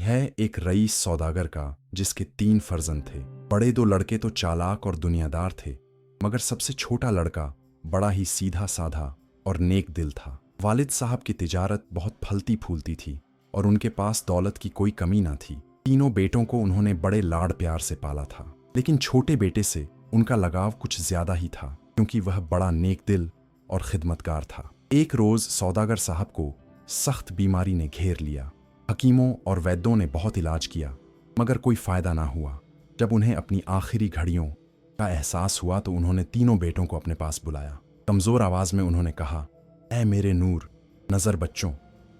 है एक रईस सौदागर का जिसके 3 फर्जंद थे। बड़े 2 लड़के तो चालाक और दुनियादार थे, मगर सबसे छोटा लड़का बड़ा ही सीधा साधा और नेक दिल था। वालिद साहब की तिजारत बहुत फलती फूलती थी और उनके पास दौलत की कोई कमी ना थी। तीनों बेटों को उन्होंने बड़े लाड़ प्यार से पाला था, लेकिन छोटे बेटे से उनका लगाव कुछ ज्यादा ही था, क्योंकि वह बड़ा नेक दिल और खिदमतगार था। एक रोज सौदागर साहब को सख्त बीमारी ने घेर लिया। हकीमों और वैद्यों ने बहुत इलाज किया, मगर कोई फायदा ना हुआ। जब उन्हें अपनी आखिरी घड़ियों का एहसास हुआ तो उन्होंने तीनों बेटों को अपने पास बुलाया। कमजोर आवाज में उन्होंने कहा, ऐ मेरे नूर नजर बच्चों,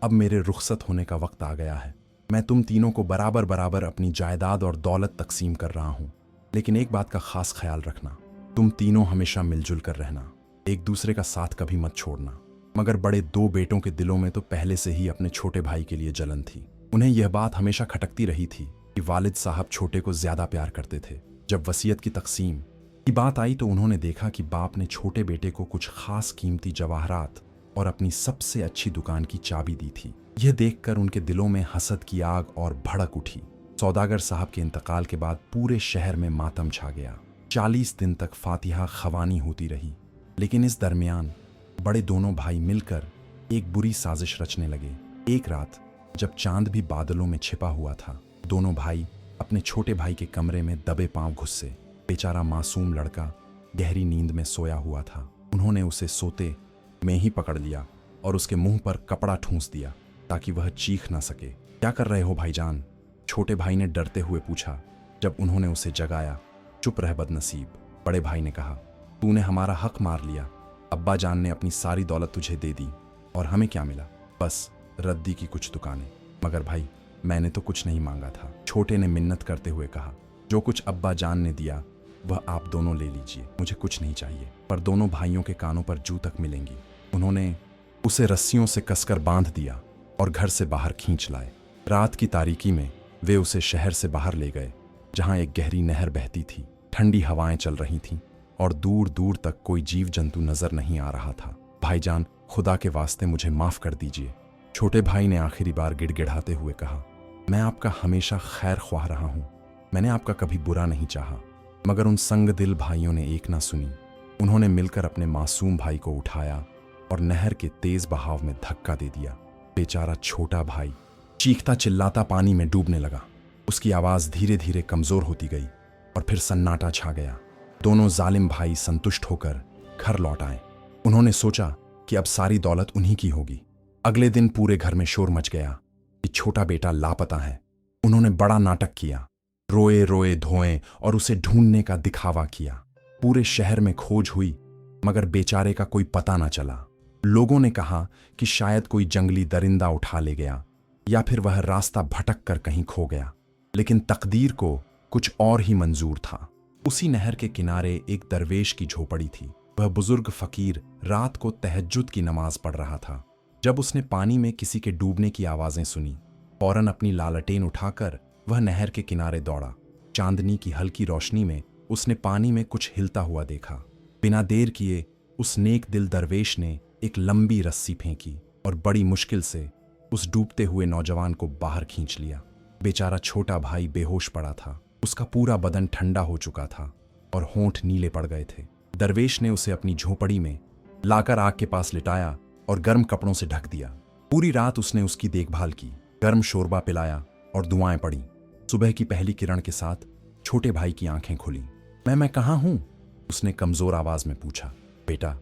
अब मेरे रुखसत होने का वक्त आ गया है। मैं तुम तीनों को बराबर बराबर अपनी जायदाद और दौलत तकसीम कर रहा हूं, लेकिन एक बात का खास ख्याल रखना, तुम तीनों हमेशा मिलजुल कर रहना, एक दूसरे का साथ कभी मत छोड़ना। मगर बड़े 2 बेटों के दिलों में तो पहले से ही अपने छोटे भाई के लिए जलन थी। उन्हें यह बात हमेशा खटकती रही थी कि वालिद साहब छोटे को ज्यादा प्यार करते थे। जब वसीयत की तकसीम की बात आई तो उन्होंने देखा कि बाप ने छोटे बेटे को कुछ खास कीमती जवाहरात और अपनी सबसे अच्छी दुकान की चाबी दी थी। यह देखकर उनके दिलों में हसद की आग और भड़क उठी। सौदागर साहब के इंतकाल के बाद पूरे शहर में मातम छा गया। 40 दिन तक फातिहा खवानी होती रही, लेकिन इस दरमियान बड़े दोनों भाई मिलकर एक बुरी साजिश रचने लगे। एक रात जब चांद भी बादलों में छिपा हुआ था, दोनों भाई अपने छोटे भाई के कमरे में दबे पांव घुसे। बेचारा मासूम लड़का गहरी नींद में सोया हुआ था। उन्होंने उसे सोते में ही पकड़ लिया और उसके मुंह पर कपड़ा ठूंस दिया ताकि वह चीख ना सके। क्या कर रहे हो भाईजान? छोटे भाई ने डरते हुए पूछा जब उन्होंने उसे जगाया। चुप रह बदनसीब, बड़े भाई ने कहा। तूने हमारा हक मार लिया। अब्बा जान ने अपनी सारी दौलत तुझे दे दी और हमें क्या मिला? बस रद्दी की कुछ दुकानें। मगर भाई, मैंने तो कुछ नहीं मांगा था, छोटे ने मिन्नत करते हुए कहा। जो कुछ अब्बा जान ने दिया वह आप दोनों ले लीजिए, मुझे कुछ नहीं चाहिए। पर दोनों भाइयों के कानों पर जू तक मिलेंगी। उन्होंने उसे रस्सियों से कसकर बांध दिया और घर से बाहर खींच लाए। रात की तारीकी में वे उसे शहर से बाहर ले गए, जहां एक गहरी नहर बहती थी, ठंडी हवाएं चल रही थीं और दूर दूर तक कोई जीव जंतु नजर नहीं आ रहा था। भाईजान, खुदा के वास्ते मुझे माफ कर दीजिए, छोटे भाई ने आखिरी बार गिड़गिड़ाते हुए कहा। मैं आपका हमेशा खैर ख्वाह रहा हूं, मैंने आपका कभी बुरा नहीं चाहा। मगर उन संग दिल भाइयों ने एक ना सुनी। उन्होंने मिलकर अपने मासूम भाई को उठाया और नहर के तेज बहाव में धक्का दे दिया। बेचारा छोटा भाई चीखता चिल्लाता पानी में डूबने लगा। उसकी आवाज धीरे धीरे कमजोर होती गई और फिर सन्नाटा छा गया। दोनों जालिम भाई संतुष्ट होकर घर लौट आए। उन्होंने सोचा कि अब सारी दौलत उन्हीं की होगी। अगले दिन पूरे घर में शोर मच गया कि छोटा बेटा लापता है। उन्होंने बड़ा नाटक किया, रोए रोए धोए और उसे ढूंढने का दिखावा किया। पूरे शहर में खोज हुई, मगर बेचारे का कोई पता ना चला। लोगों ने कहा कि शायद कोई जंगली दरिंदा उठा ले गया या फिर वह रास्ता भटक कर कहीं खो गया। लेकिन तकदीर को कुछ और ही मंजूर था। उसी नहर के किनारे एक दरवेश की झोपड़ी थी। वह बुजुर्ग फकीर रात को तहज्जुद की नमाज पढ़ रहा था। जब उसने पानी में किसी के डूबने की आवाजें सुनी, फौरन अपनी लालटेन उठाकर वह नहर के किनारे दौड़ा। चांदनी की हल्की रोशनी में उसने पानी में कुछ हिलता हुआ देखा। बिना देर किए उस नेक दिल दरवेश ने एक लंबी रस्सी फेंकी और बड़ी मुश्किल से उस डूबते हुए नौजवान को बाहर खींच लिया। बेचारा छोटा भाई बेहोश पड़ा था। उसका पूरा बदन ठंडा हो चुका था और होंठ नीले पड़ गए थे। दरवेश ने उसे अपनी झोपड़ी में लाकर आग के पास लिटाया और गर्म कपड़ों से ढक दिया। पूरी रात उसने उसकी देखभाल की, गर्म शोरबा पिलाया और दुआएं पढ़ी। सुबह की पहली किरण के साथ छोटे भाई की आंखें खुली। मैं कहाँ हूं? उसने कमजोर आवाज में पूछा। बेटा,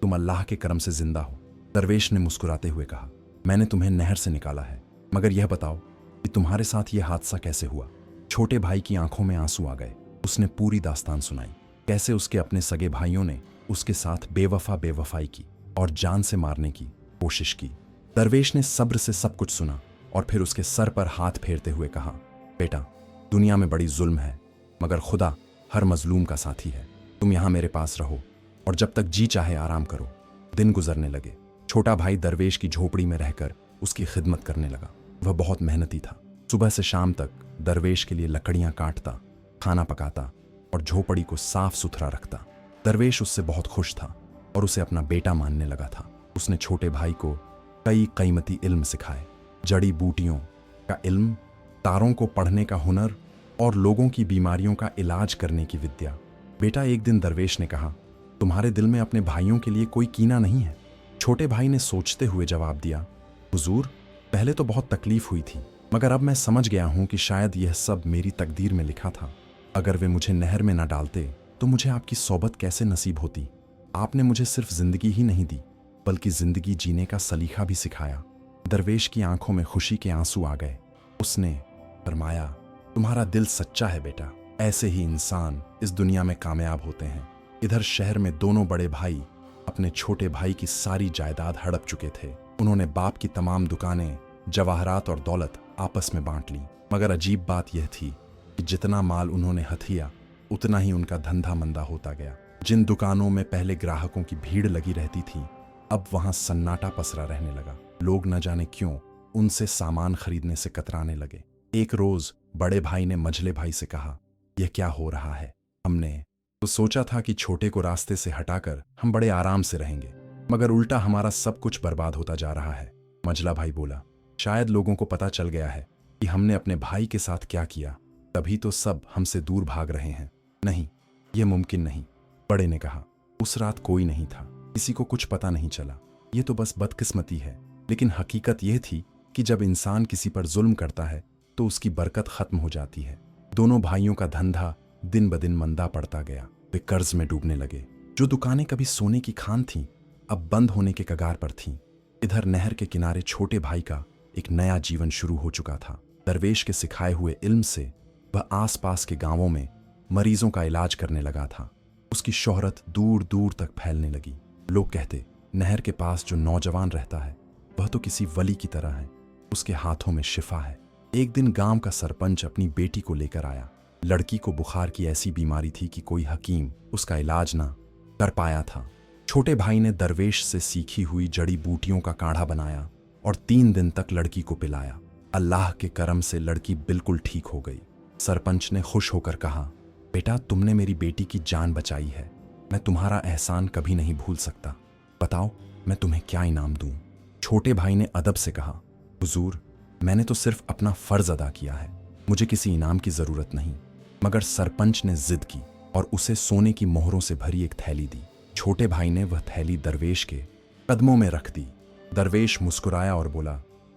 तुम अल्लाह के करम से जिंदा हो, दरवेश ने मुस्कुराते हुए कहा। मैंने तुम्हें नहर से निकाला है, मगर यह बताओ कि तुम्हारे साथ यह हादसा कैसे हुआ? छोटे भाई की आंखों में आंसू आ गए। उसने पूरी दास्तान सुनाई, कैसे उसके अपने सगे भाइयों ने उसके साथ बेवफाई की और जान से मारने की कोशिश की। दरवेश ने सब्र से सब कुछ सुना और फिर उसके सर पर हाथ फेरते हुए कहा, बेटा, दुनिया में बड़ी जुल्म है, मगर खुदा हर मजलूम का साथी है। तुम यहां मेरे पास रहो और जब तक जी चाहे आराम करो। दिन गुजरने लगे। छोटा भाई दरवेश की झोपड़ी में रहकर उसकी खिदमत करने लगा। वह बहुत मेहनती था। सुबह से शाम तक दरवेश के लिए लकड़ियां काटता, खाना पकाता और झोपड़ी को साफ सुथरा रखता। दरवेश उससे बहुत खुश था और उसे अपना बेटा मानने लगा था। उसने छोटे भाई को कई कीमती इल्म सिखाए, जड़ी बूटियों का इल्म, तारों को पढ़ने का हुनर और लोगों की बीमारियों का इलाज करने की विद्या। बेटा, एक दिन दरवेश ने कहा, तुम्हारे दिल में अपने भाइयों के लिए कोई कीना नहीं है? छोटे भाई ने सोचते हुए जवाब दिया, हुजूर, पहले तो बहुत तकलीफ हुई थी, मगर अब मैं समझ गया हूं कि शायद यह सब मेरी तकदीर में लिखा था। अगर वे मुझे नहर में न डालते तो मुझे आपकी सोबत कैसे नसीब होती। आपने मुझे सिर्फ जिंदगी ही नहीं दी, बल्कि जिंदगी जीने का सलीका भी सिखाया। दरवेश की आंखों में खुशी के आंसू आ गए। उसने फरमाया, तुम्हारा दिल सच्चा है बेटा, ऐसे ही इंसान इस दुनिया में कामयाब होते हैं। इधर शहर में दोनों बड़े भाई अपने छोटे भाई की सारी जायदाद हड़प चुके थे। उन्होंने बाप की तमाम दुकानें, जवाहरात और दौलत आपस में बांट ली। मगर अजीब बात यह थी कि जितना माल उन्होंने हथिया, उतना ही उनका धंधा मंदा होता गया। जिन दुकानों में पहले ग्राहकों की भीड़ लगी रहती थी, अब वहां सन्नाटा पसरा रहने लगा। लोग न जाने क्यों उनसे सामान खरीदने से कतराने लगे। एक रोज बड़े भाई ने मझले भाई से कहा, यह क्या हो रहा है? हमने तो सोचा था कि छोटे को रास्ते से हटाकर हम बड़े आराम से रहेंगे, मगर उल्टा हमारा सब कुछ बर्बाद होता जा रहा है। मझला भाई बोला, शायद लोगों को पता चल गया है कि हमने अपने भाई के साथ क्या किया, तभी तो सब हमसे दूर भाग रहे हैं। नहीं, यह मुमकिन नहीं। बड़े ने कहा, उस रात कोई नहीं था, किसी को कुछ पता नहीं चला। ये तो बस बदकिस्मती है। लेकिन हकीकत यह थी कि जब इंसान किसी पर जुल्म करता है तो उसकी बरकत खत्म हो जाती है। दोनों भाइयों का धंधा दिन ब दिन मंदा पड़ता गया। वे कर्ज में डूबने लगे। जो दुकानें कभी सोने की खान थीं, अब बंद होने के कगार पर थीं। इधर नहर के किनारे छोटे भाई का एक नया जीवन शुरू हो चुका था। दरवेश के सिखाए हुए इल्म से वह आसपास के गांवों में मरीजों का इलाज करने लगा था। उसकी शोहरत दूर दूर तक फैलने लगी। लोग कहते, नहर के पास जो नौजवान रहता है वह तो किसी वली की तरह है, उसके हाथों में शिफा है। एक दिन गांव का सरपंच अपनी बेटी को लेकर आया। लड़की को बुखार की ऐसी बीमारी थी कि कोई हकीम उसका इलाज ना कर पाया था। छोटे भाई ने दरवेश से सीखी हुई जड़ी बूटियों का काढ़ा बनाया और 3 दिन तक लड़की को पिलाया। अल्लाह के करम से लड़की बिल्कुल ठीक हो गई। सरपंच ने खुश होकर कहा, बेटा, तुमने मेरी बेटी की जान बचाई है। मैं तुम्हारा एहसान कभी नहीं भूल सकता। बताओ, मैं तुम्हें क्या इनाम दूं? छोटे भाई ने अदब से कहा, हुजूर, मैंने तो सिर्फ अपना फर्ज अदा किया है, मुझे किसी इनाम की जरूरत नहीं। मगर सरपंच ने जिद की और उसे सोने की मोहरों से भरी एक थैली दी। छोटे भाई ने वह थैली दरवेश के कदमों में रख दी। दरवेश मुस्कुराया और बोला,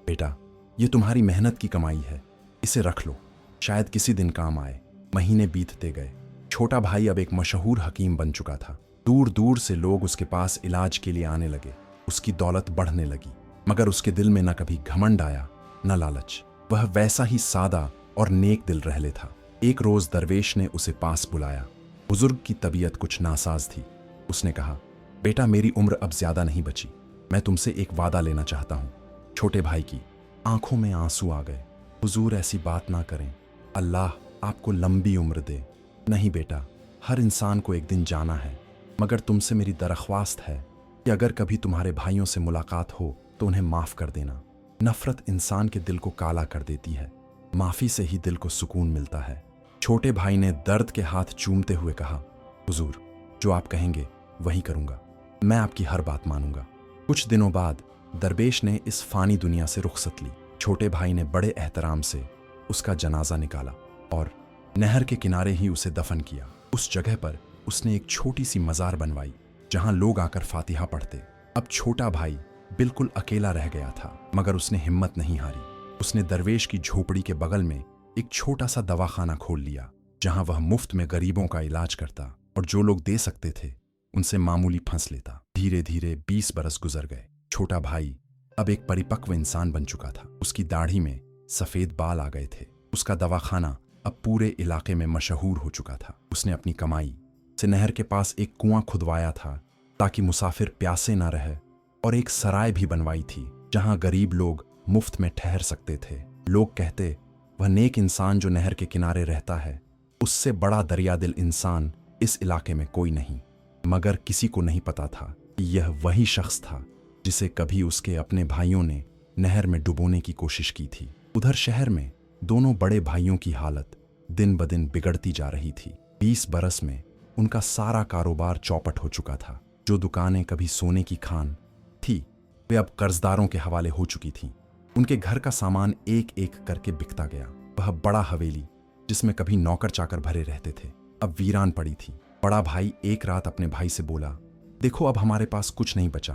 बेटा, ये तुम्हारी मेहनत की कमाई है, इसे रख लो, शायद किसी दिन काम आए। महीने बीतते गए। छोटा भाई अब एक मशहूर हकीम बन चुका था। दूर दूर से लोग उसके पास इलाज के लिए आने लगे। उसकी दौलत बढ़ने लगी, मगर उसके दिल में न कभी घमंड आया न लालच। वह वैसा ही सादा और नेक दिल रहले था। एक रोज दरवेश ने उसे पास बुलाया। बुजुर्ग की तबीयत कुछ नासाज थी। उसने कहा, बेटा, मेरी उम्र अब ज्यादा नहीं बची, मैं तुमसे एक वादा लेना चाहता हूँ। छोटे भाई की आंखों में आंसू आ गए। हुजूर, ऐसी बात ना करें, अल्लाह आपको लंबी उम्र दे। नहीं बेटा, हर इंसान को एक दिन जाना है, मगर तुमसे मेरी दरख्वास्त है कि अगर कभी तुम्हारे भाइयों से मुलाकात हो तो उन्हें माफ कर देना। नफरत इंसान के दिल को काला कर देती है, माफी से ही दिल को सुकून मिलता है। छोटे भाई ने दर्द के हाथ चूमते हुए कहा, हुजूर, जो आप कहेंगे वही करूंगा, मैं आपकी हर बात मानूंगा। कुछ दिनों बाद दरवेश ने इस फानी दुनिया से रुखसत ली। छोटे भाई ने बड़े एहतराम से उसका जनाजा निकाला और नहर के किनारे ही उसे दफन किया। उस जगह पर उसने एक छोटी सी मजार बनवाई जहां लोग आकर फातिहा पढ़ते। अब छोटा भाई बिल्कुल अकेला रह गया था, मगर उसने हिम्मत नहीं हारी। उसने दरवेश की झोपड़ी के बगल में एक छोटा सा दवाखाना खोल लिया, जहां वह मुफ्त में गरीबों का इलाज करता और जो लोग दे सकते थे उनसे मामूली फंस लेता। धीरे धीरे 20 बरस गुजर गए। छोटा भाई अब एक परिपक्व इंसान बन चुका था। उसकी दाढ़ी में सफेद बाल आ गए थे। उसका दवाखाना अब पूरे इलाके में मशहूर हो चुका था। उसने अपनी कमाई से नहर के पास एक कुआं खुदवाया था ताकि मुसाफिर प्यासे ना रहे, और एक सराय भी बनवाई थी जहां गरीब लोग मुफ्त में ठहर सकते थे। लोग कहते, वह नेक इंसान जो नहर के किनारे रहता है, उससे बड़ा दरियादिल इंसान इस इलाके में कोई नहीं। मगर किसी को नहीं पता था कि यह वही शख्स था जिसे कभी उसके अपने भाइयों ने नहर में डुबोने की कोशिश की थी। उधर शहर में दोनों बड़े भाइयों की हालत दिन ब दिन बिगड़ती जा रही थी। 20 बरस में उनका सारा कारोबार चौपट हो चुका था। जो दुकानें कभी सोने की खान थी, वे अब कर्जदारों के हवाले हो चुकी थीं। उनके घर का सामान एक एक करके बिकता गया। वह बड़ा हवेली जिसमें कभी नौकर चाकर भरे रहते थे अब वीरान पड़ी थी। बड़ा भाई एक रात अपने भाई से बोला, देखो अब हमारे पास कुछ नहीं बचा,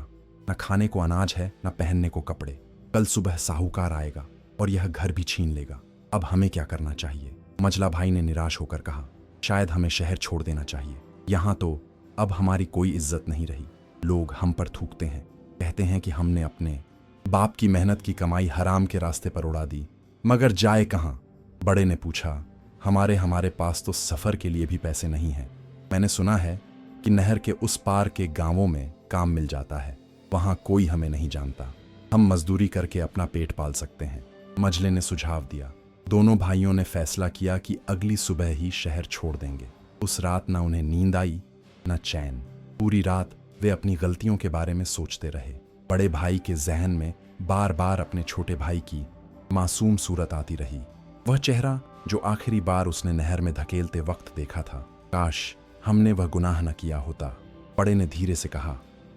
न खाने को अनाज है न पहनने को कपड़े। कल सुबह साहूकार आएगा और यह घर भी छीन लेगा। अब हमें क्या करना चाहिए? मझला भाई ने निराश होकर कहा, शायद हमें शहर छोड़ देना चाहिए। यहाँ तो अब हमारी कोई इज्जत नहीं रही। लोग हम पर थूकते हैं, कहते हैं कि हमने अपने बाप की मेहनत की कमाई हराम के रास्ते पर उड़ा दी। मगर जाए कहाँ? बड़े ने पूछा, हमारे पास तो सफ़र के लिए भी पैसे नहीं हैं। मैंने सुना है कि नहर के उस पार के गांवों में काम मिल जाता है, वहाँ कोई हमें नहीं जानता। हम मजदूरी करके अपना पेट पाल सकते हैं। मझले ने सुझाव दिया। दोनों भाइयों ने फैसला किया कि अगली सुबह ही शहर छोड़ देंगे। उस रात न उन्हें नींद आई न चैन। पूरी रात वे अपनी गलतियों के बारे में सोचते रहे। बड़े भाई के जहन में बार बार अपने छोटे भाई की मासूम सूरत आती रही। वह चेहरा जो आखिरी बार उसने नहर में धकेलते वक्त देखा था। काश हमने वह गुनाह न किया होता। बड़े ने धीरे से कहा,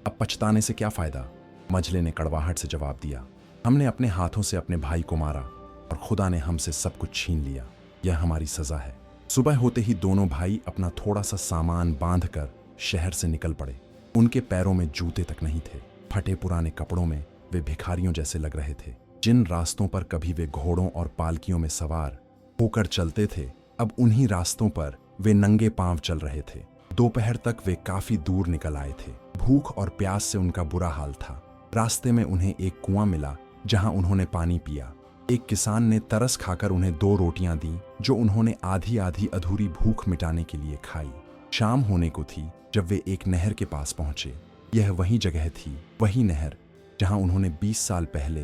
अब पछताने से क्या फायदा? मझले ने कड़वाहट से जवाब दिया, हमने अपने हाथों से अपने भाई को मारा और खुदा ने हमसे सब कुछ छीन लिया। यह हमारी सजा है। सुबह होते ही दोनों भाई अपना थोड़ा सा सामान बांधकर शहर से निकल पड़े। उनके पैरों में जूते तक नहीं थे। फटे पुराने कपड़ों में वे भिखारियों जैसे लग रहे थे। जिन रास्तों पर कभी वे घोड़ों और पालकियों में सवार होकर चलते थे, अब उन्हीं रास्तों पर वे नंगे पांव चल रहे थे। दोपहर तक वे काफी दूर निकल आए थे। भूख और प्यास से उनका बुरा हाल था। रास्ते में उन्हें एक कुआं मिला जहां उन्होंने पानी पिया। एक किसान ने तरस खाकर उन्हें 2 रोटियां दी जो उन्होंने आधी आधी अधूरी भूख मिटाने के लिए खाई। शाम होने को थी जब वे एक नहर के पास पहुंचे। यह वही जगह थी, वही नहर जहां उन्होंने 20 साल पहले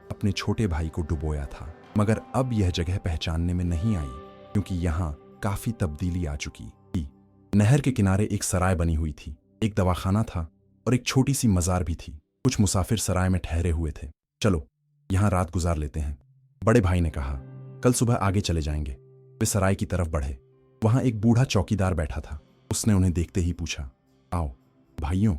अपने छोटे भाई को डुबोया था। मगर अब यह जगह पहचानने में नहीं आई क्योंकि यहाँ काफी तब्दीली आ चुकी थी। नहर के किनारे एक सराय बनी हुई थी, एक दवाखाना था और एक छोटी सी मजार भी थी। कुछ मुसाफिर सराय में ठहरे हुए थे। चलो यहाँ रात गुजार लेते हैं, बड़े भाई ने कहा। कल सुबह आगे चले जाएंगे। वे सराय की तरफ बढ़े। वहां एक बूढ़ा चौकीदार बैठा था। उसने उन्हें देखते ही पूछा, आओ भाइयों,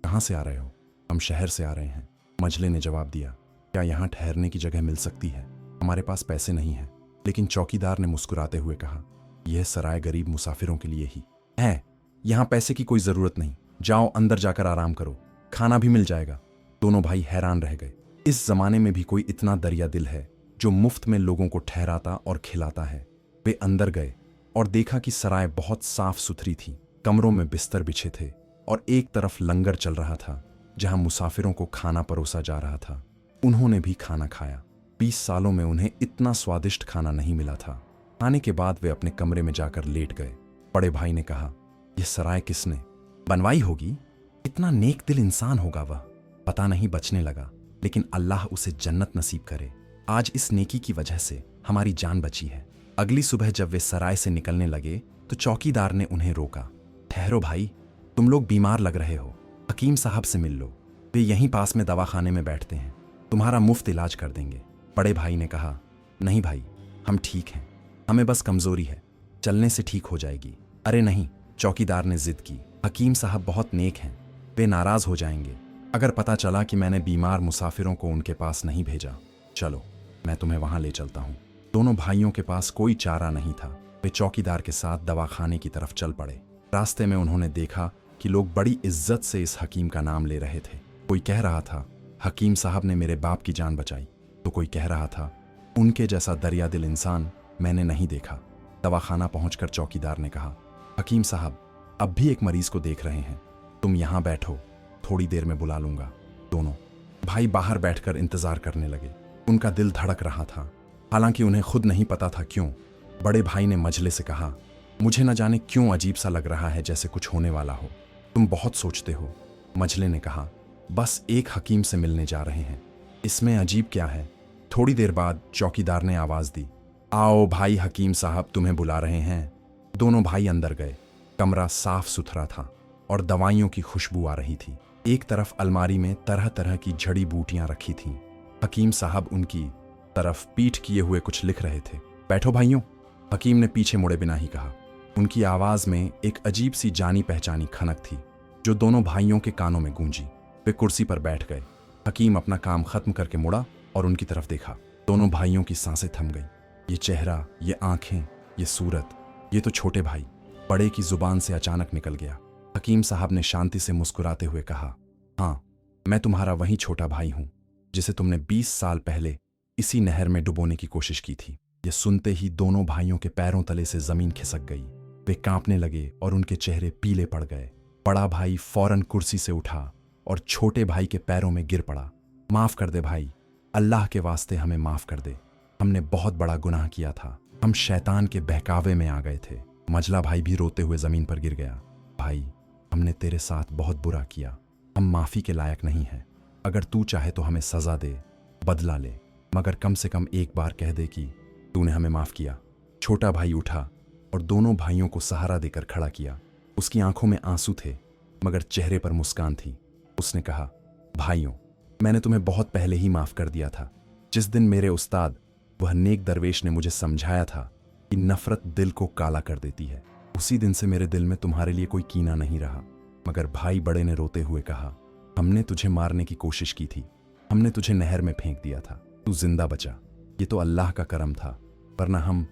कहाँ से आ रहे हो? हम शहर से आ रहे हैं, मझले ने जवाब दिया। क्या यहाँ ठहरने की जगह मिल सकती है? हमारे पास पैसे नहीं हैं। लेकिन चौकीदार ने मुस्कुराते हुए कहा, यह सराय गरीब मुसाफिरों के लिए ही है। यहाँ पैसे की कोई जरूरत नहीं। जाओ अंदर जाकर आराम करो, खाना भी मिल जाएगा। दोनों भाई हैरान रह गए। इस जमाने में भी कोई इतना दरिया दिल है जो मुफ्त में लोगों को ठहराता और खिलाता है। वे अंदर गए और देखा कि सराय बहुत साफ सुथरी थी। कमरों में बिस्तर बिछे थे और एक तरफ लंगर चल रहा था जहां मुसाफिरों को खाना परोसा जा रहा था। उन्होंने भी खाना खाया। 20 सालों में उन्हें इतना स्वादिष्ट खाना नहीं मिला था। खाने के बाद वे अपने कमरे में जाकर लेट गए। बड़े भाई ने कहा, यह सराय किसने बनवाई होगी? इतना नेक दिल इंसान होगा वह। पता नहीं बचने लगा, लेकिन अल्लाह उसे जन्नत नसीब करे। आज इस नेकी की वजह से हमारी जान बची है। अगली सुबह जब वे सराय से निकलने लगे तो चौकीदार ने उन्हें रोका। ठहरो भाई, तुम लोग बीमार लग रहे हो, हकीम साहब से मिल लो। वे यहीं पास में दवाखाने में बैठते हैं, तुम्हारा मुफ्त इलाज कर देंगे। बड़े भाई ने कहा, नहीं भाई, हम ठीक हैं, हमें बस कमजोरी है, चलने से ठीक हो जाएगी। अरे नहीं, चौकीदार ने जिद की, हकीम साहब बहुत नेक हैं, वे नाराज हो जाएंगे अगर पता चला कि मैंने बीमार मुसाफिरों को उनके पास नहीं भेजा। चलो मैं तुम्हें वहां ले चलता हूं। दोनों भाइयों के पास कोई चारा नहीं था। वे चौकीदार के साथ दवाखाने की तरफ चल पड़े। रास्ते में उन्होंने देखा कि लोग बड़ी इज्जत से इस हकीम का नाम ले रहे थे। कोई कह रहा था, हकीम साहब ने मेरे बाप की जान बचाई, तो कोई कह रहा था, उनके जैसा दरिया दिल इंसान मैंने नहीं देखा। दवाखाना पहुंचकर चौकीदार ने कहा, हकीम साहब अब भी एक मरीज को देख रहे हैं, तुम यहां बैठो, थोड़ी देर में बुला लूंगा। दोनों भाई बाहर बैठकर इंतजार करने लगे। उनका दिल धड़क रहा था, हालांकि उन्हें खुद नहीं पता था क्यों। बड़े भाई ने मझले से कहा, मुझे न जाने क्यों अजीब सा लग रहा है, जैसे कुछ होने वाला हो। तुम बहुत सोचते हो। मझले ने कहा, बस एक हकीम से मिलने जा रहे हैं, इसमें अजीब क्या है? थोड़ी देर बाद चौकीदार ने आवाज दी, आओ भाई, हकीम साहब तुम्हें बुला रहे हैं। दोनों भाई अंदर गए। कमरा साफ सुथरा था और दवाइयों की खुशबू आ रही थी। एक तरफ अलमारी में तरह तरह की जड़ी बूटियां रखी थीं। हकीम साहब उनकी तरफ पीठ किए हुए कुछ लिख रहे थे। बैठो भाइयों, हकीम ने पीछे मुड़े बिना ही कहा। उनकी आवाज में एक अजीब सी जानी पहचानी खनक थी जो दोनों भाइयों के कानों में गूंजी। वे कुर्सी पर बैठ गए। हकीम अपना काम खत्म करके मुड़ा और उनकी तरफ देखा। दोनों भाइयों की सांसें थम गईं। ये चेहरा, ये आंखें, ये सूरत, ये तो छोटे भाई। बड़े की जुबान से अचानक निकल गया। हकीम साहब ने शांति से मुस्कुराते हुए कहा, हाँ, मैं तुम्हारा वही छोटा भाई हूं जिसे तुमने 20 साल पहले इसी नहर में डुबोने की कोशिश की थी। ये सुनते ही दोनों भाइयों के पैरों तले से जमीन खिसक गई। वे कांपने लगे और उनके चेहरे पीले पड़ गए। बड़ा भाई फौरन कुर्सी से उठा और छोटे भाई के पैरों में गिर पड़ा। माफ कर दे भाई, अल्लाह के वास्ते हमें माफ कर दे। हमने बहुत बड़ा गुनाह किया था। हम शैतान के बहकावे में आ गए थे। मजला भाई भी रोते हुए जमीन पर गिर गया। भाई, हमने तेरे साथ बहुत बुरा किया। हम माफी के लायक नहीं हैं। अगर तू चाहे तो हमें सजा दे, बदला ले, मगर कम से कम एक बार कह दे कि तूने हमें माफ किया। छोटा भाई उठा और दोनों भाइयों को सहारा देकर खड़ा किया। उसकी आंखों में आंसू थे मगर चेहरे पर मुस्कान थी। उसने कहा, भाइयों, मैंने तुम्हें बहुत पहले ही माफ कर दिया था। जिस दिन मेरे उस्ताद, वह नेक दरवेश, ने मुझे समझाया था कि नफरत दिल को काला कर देती है, उसी दिन से मेरे दिल में तुम्हारे लिए कोई कीना नहीं रहा। मगर भाई बड़े ने रोते हुए कहा, हमने तुझे मारने की कोशिश की थी। हमने तुझे नहर में फेंक दिया था। तू जिंदा बचा। ये तो अल्लाह का करम था, वरना हम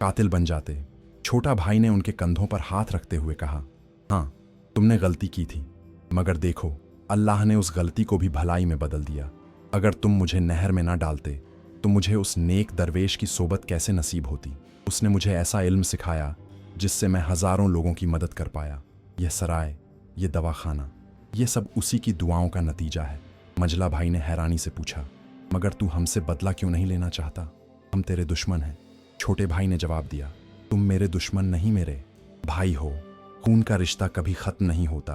कातिल बन जाते। छोटा भाई ने उनके कंधों पर हाथ रखते हुए कहा, हाँ, तुमने गलती की थी, मगर देखो, अल्लाह ने उस गलती को भी भलाई में बदल दिया। अगर तुम मुझे नहर में ना डालते तो मुझे उस नेक दरवेश की सोबत कैसे नसीब होती। उसने मुझे ऐसा इल्म सिखाया जिससे मैं हजारों लोगों की मदद कर पाया। यह सराय, यह दवाखाना, यह सब उसी की दुआओं का नतीजा है। मजला भाई ने हैरानी से पूछा, मगर तू हमसे बदला क्यों नहीं लेना चाहता? हम तेरे दुश्मन हैं। छोटे भाई ने जवाब दिया, तुम मेरे दुश्मन नहीं, मेरे भाई हो। खून का रिश्ता कभी खत्म नहीं होता।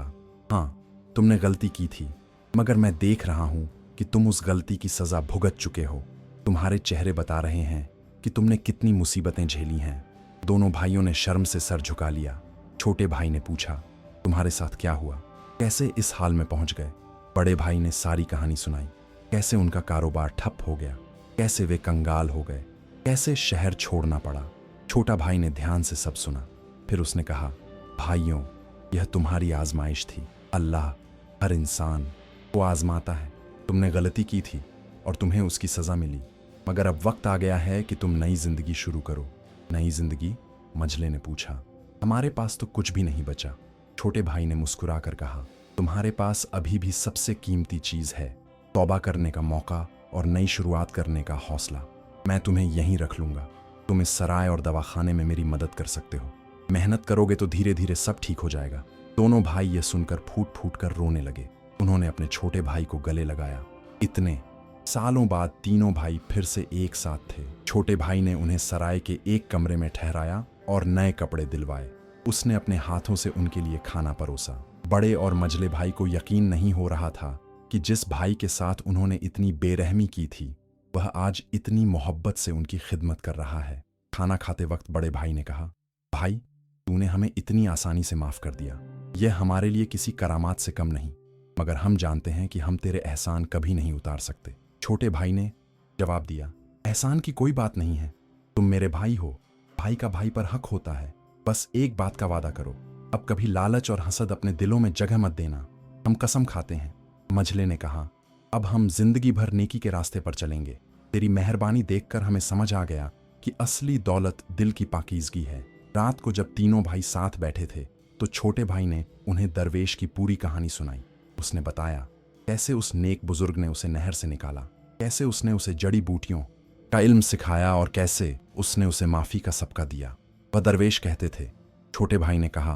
हाँ, तुमने गलती की थी, मगर मैं देख रहा हूं कि तुम उस गलती की सजा भुगत चुके हो। तुम्हारे चेहरे बता रहे हैं कि तुमने कितनी मुसीबतें झेली हैं। दोनों भाइयों ने शर्म से सर झुका लिया। छोटे भाई ने पूछा, तुम्हारे साथ क्या हुआ? कैसे इस हाल में पहुंच गए? बड़े भाई ने सारी कहानी सुनाई। कैसे उनका कारोबार ठप हो गया, कैसे वे कंगाल हो गए, कैसे शहर छोड़ना पड़ा। छोटा भाई ने ध्यान से सब सुना। फिर उसने कहा, भाइयों, यह तुम्हारी आजमाइश थी। अल्लाह हर इंसान को आजमाता है। तुमने गलती की थी और तुम्हें उसकी सजा मिली, मगर अब वक्त आ गया है कि तुम नई जिंदगी शुरू करो। नई जिंदगी? मजले ने पूछा। हमारे पास तो कुछ भी नहीं बचा। छोटे भाई ने मुस्कुराकर कहा, तुम्हारे पास अभी भी सबसे कीमती चीज है, तौबा करने का मौका और नई शुरुआत करने का हौसला। मैं तुम्हें यहीं रख लूंगा। तुम इस सराय और दवाखाने में मेरी मदद कर सकते हो। मेहनत करोगे तो धीरे धीरे सब ठीक हो जाएगा। दोनों भाई ये सुनकर फूट फूट कर रोने लगे। उन्होंने अपने छोटे भाई को गले लगाया। इतने सालों बाद तीनों भाई फिर से एक साथ थे। छोटे भाई ने उन्हें सराय के एक कमरे में ठहराया और नए कपड़े दिलवाए। उसने अपने हाथों से उनके लिए खाना परोसा। बड़े और मझले भाई को यकीन नहीं हो रहा था कि जिस भाई के साथ उन्होंने इतनी बेरहमी की थी, वह आज इतनी मोहब्बत से उनकी खिदमत कर रहा है। खाना खाते वक्त बड़े भाई ने कहा, भाई, तूने हमें इतनी आसानी से माफ कर दिया। यह हमारे लिए किसी करामात से कम नहीं, मगर हम जानते हैं कि हम तेरे एहसान कभी नहीं उतार सकते। छोटे भाई ने जवाब दिया, एहसान की कोई बात नहीं है। तुम मेरे भाई हो। भाई का भाई पर हक होता है। बस एक बात का वादा करो, अब कभी लालच और हसद अपने दिलों में जगह मत देना। हम कसम खाते हैं। मझले ने कहा, अब हम जिंदगी भर नेकी के रास्ते पर चलेंगे। तेरी मेहरबानी देखकर हमें समझ आ गया कि असली दौलत दिल की पाकीज़गी है। रात को जब तीनों भाई साथ बैठे थे तो छोटे भाई ने उन्हें दरवेश की पूरी कहानी सुनाई। उसने बताया कैसे उस नेक बुजुर्ग ने उसे नहर से निकाला, कैसे उसने उसे जड़ी बूटियों का इल्म सिखाया और कैसे उसने उसे माफी का सबका दिया। वह दरवेश कहते थे। छोटे भाई ने कहा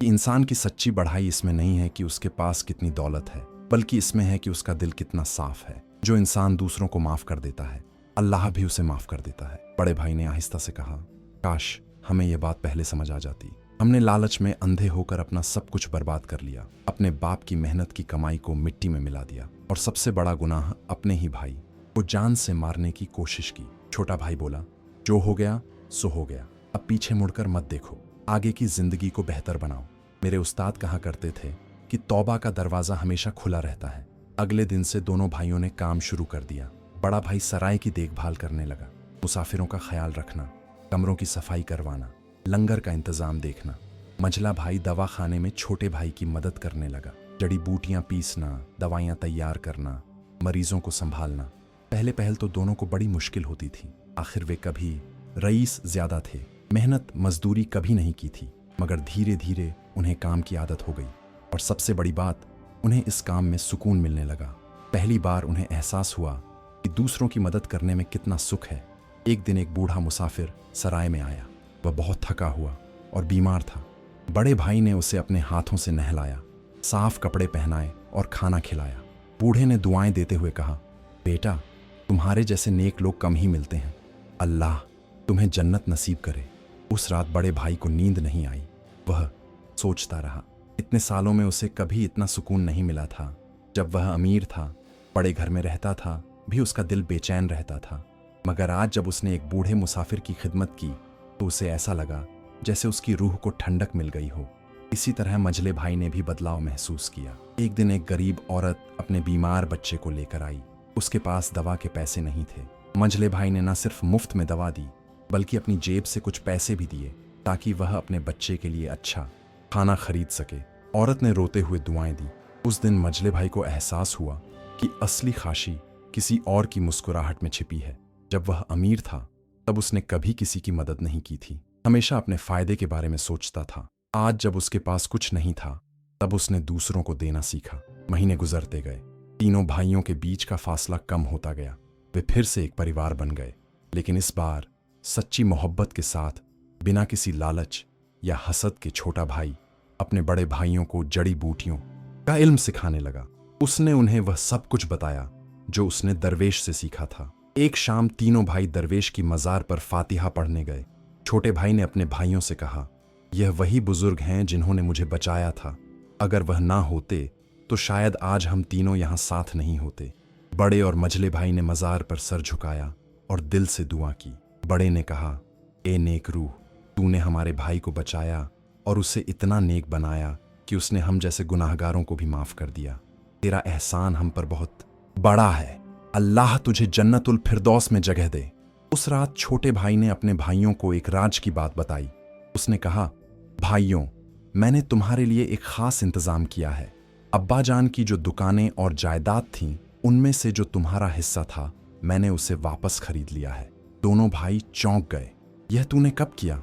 कि इंसान की सच्ची बढ़ाई इसमें नहीं है कि उसके पास कितनी दौलत है, बल्कि इसमें है कि उसका दिल कितना साफ है। जो इंसान दूसरों को माफ कर देता है, अल्लाह भी उसे माफ कर देता है। बड़े भाई ने आहिस्ता से कहा, काश हमें यह बात पहले समझ आ जाती। हमने लालच में अंधे होकर अपना सब कुछ बर्बाद कर लिया, अपने बाप की मेहनत की कमाई को मिट्टी में मिला दिया, और सबसे बड़ा गुनाह अपने ही भाई को जान से मारने की कोशिश की। छोटा भाई बोला, जो हो गया सो हो गया, अब पीछे मुड़कर मत देखो, आगे की जिंदगी को बेहतर बनाओ। मेरे उस्ताद कहा करते थे कि तौबा का दरवाजा हमेशा खुला रहता है। अगले दिन से दोनों भाइयों ने काम शुरू कर दिया। बड़ा भाई सराय की देखभाल करने लगा, मुसाफिरों का ख्याल रखना, कमरों की सफाई करवाना, लंगर का इंतजाम देखना। मझला भाई दवा खाने में छोटे भाई की मदद करने लगा, जड़ी बूटियां पीसना, दवाइयां तैयार करना, मरीजों को संभालना। पहले पहल तो दोनों को बड़ी मुश्किल होती थी। आखिर वे कभी रईस ज्यादा थे, मेहनत मजदूरी कभी नहीं की थी, मगर धीरे धीरे उन्हें काम की आदत हो गई और सबसे बड़ी बात, उन्हें इस काम में सुकून मिलने लगा। पहली बार उन्हें एहसास हुआ कि दूसरों की मदद करने में कितना सुख है। एक दिन एक बूढ़ा मुसाफिर सराय में आया। वह बहुत थका हुआ और बीमार था। बड़े भाई ने उसे अपने हाथों से नहलाया, साफ कपड़े पहनाए और खाना खिलाया। बूढ़े ने दुआएं देते हुए कहा, बेटा, तुम्हारे जैसे नेक लोग कम ही मिलते हैं। अल्लाह तुम्हें जन्नत नसीब करे। उस रात बड़े भाई को नींद नहीं आई। वह सोचता रहा। इतने सालों में उसे कभी इतना सुकून नहीं मिला था। जब वह अमीर था, बड़े घर में रहता था, भी उसका दिल बेचैन रहता था। मगर आज जब उसने एक बूढ़े मुसाफिर की खिदमत की तो उसे ऐसा लगा जैसे उसकी रूह को ठंडक मिल गई हो। इसी तरह मझले भाई ने भी बदलाव महसूस किया। एक दिन एक गरीब औरत अपने बीमार बच्चे को लेकर आई। उसके पास दवा के पैसे नहीं थे। मझले भाई ने न सिर्फ मुफ्त में दवा दी, बल्कि अपनी जेब से कुछ पैसे भी दिए ताकि वह अपने बच्चे के लिए अच्छा खाना खरीद सके। औरत ने रोते हुए दुआएं दी। उस दिन मझले भाई को एहसास हुआ कि असली खाशी किसी और की मुस्कुराहट में छिपी है। जब वह अमीर था तब उसने कभी किसी की मदद नहीं की थी, हमेशा अपने फायदे के बारे में सोचता था। आज जब उसके पास कुछ नहीं था तब उसने दूसरों को देना सीखा। महीने गुजरते गए। तीनों भाइयों के बीच का फासला कम होता गया। वे फिर से एक परिवार बन गए, लेकिन इस बार सच्ची मोहब्बत के साथ, बिना किसी लालच या हसद के। छोटा भाई अपने बड़े भाइयों को जड़ी बूटियों का इल्म सिखाने लगा। उसने उन्हें वह सब कुछ बताया जो उसने दरवेश से सीखा था। एक शाम तीनों भाई दरवेश की मजार पर फातिहा पढ़ने गए। छोटे भाई ने अपने भाइयों से कहा, यह वही बुजुर्ग हैं जिन्होंने मुझे बचाया था। अगर वह ना होते तो शायद आज हम तीनों यहाँ साथ नहीं होते। बड़े और मझले भाई ने मजार पर सर झुकाया और दिल से दुआ की। बड़े ने कहा, ए नेक रूह, तूने हमारे भाई को बचाया और उसे इतना नेक बनाया कि उसने हम जैसे गुनाहगारों को भी माफ कर दिया। तेरा एहसान हम पर बहुत बड़ा है। अल्लाह तुझे जन्नतुल फिरदौस में जगह दे। उस रात छोटे भाई ने अपने भाइयों को एक राज की बात बताई। उसने कहा, भाइयों, मैंने तुम्हारे लिए एक खास इंतजाम किया है। अब्बा जान की जो दुकानें और जायदाद थीं, उनमें से जो तुम्हारा हिस्सा था, मैंने उसे वापस खरीद लिया है। दोनों भाई चौंक गए। यह तूने कब किया?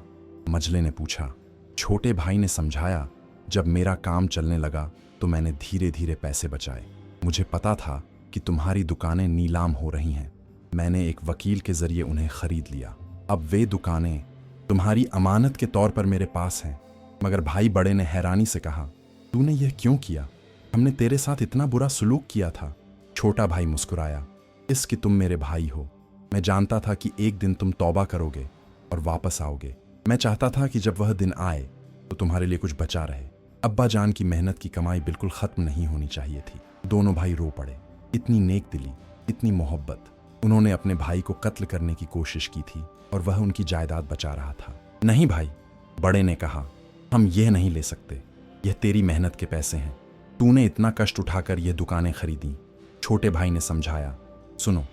मझले ने पूछा। छोटे भाई ने समझाया, जब मेरा काम चलने लगा तो मैंने धीरे धीरे पैसे बचाए। मुझे पता था कि तुम्हारी दुकानें नीलाम हो रही हैं। मैंने एक वकील के जरिए उन्हें खरीद लिया। अब वे दुकानें तुम्हारी अमानत के तौर पर मेरे पास हैं। मगर भाई बड़े ने हैरानी से कहा, तूने यह क्यों किया? हमने तेरे साथ इतना बुरा सलूक किया था। छोटा भाई मुस्कुराया, इसकी तुम मेरे भाई हो। मैं जानता था कि एक दिन तुम तौबा करोगे और वापस आओगे। मैं चाहता था कि जब वह दिन आए तो तुम्हारे लिए कुछ बचा रहे। अब्बा जान की मेहनत की कमाई बिल्कुल खत्म नहीं होनी चाहिए थी। दोनों भाई रो पड़े। इतनी नेक दिली, इतनी मोहब्बत। उन्होंने अपने भाई को कत्ल करने की कोशिश की थी और वह उनकी जायदाद बचा रहा था। नहीं भाई, बड़े ने कहा, हम यह नहीं ले सकते। यह तेरी मेहनत के पैसे हैं। तूने इतना कष्ट उठाकर यह दुकानें खरीदी। छोटे भाई ने समझाया, सुनो,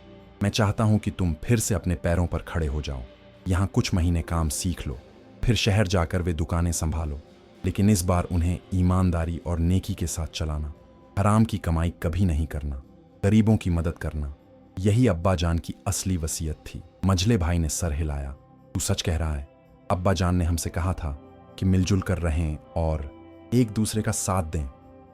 मैं चाहता हूं कि तुम फिर से अपने पैरों पर खड़े हो जाओ। यहां कुछ महीने काम सीख लो, फिर शहर जाकर वे दुकानें संभालो। लेकिन इस बार उन्हें ईमानदारी और नेकी के साथ चलाना। हराम की कमाई कभी नहीं करना। गरीबों की मदद करना। यही अब्बा जान की असली वसीयत थी। मझले भाई ने सर हिलाया। तू सच कह रहा है। अब्बा जान ने हमसे कहा था कि मिलजुल कर रहें और एक दूसरे का साथ दें,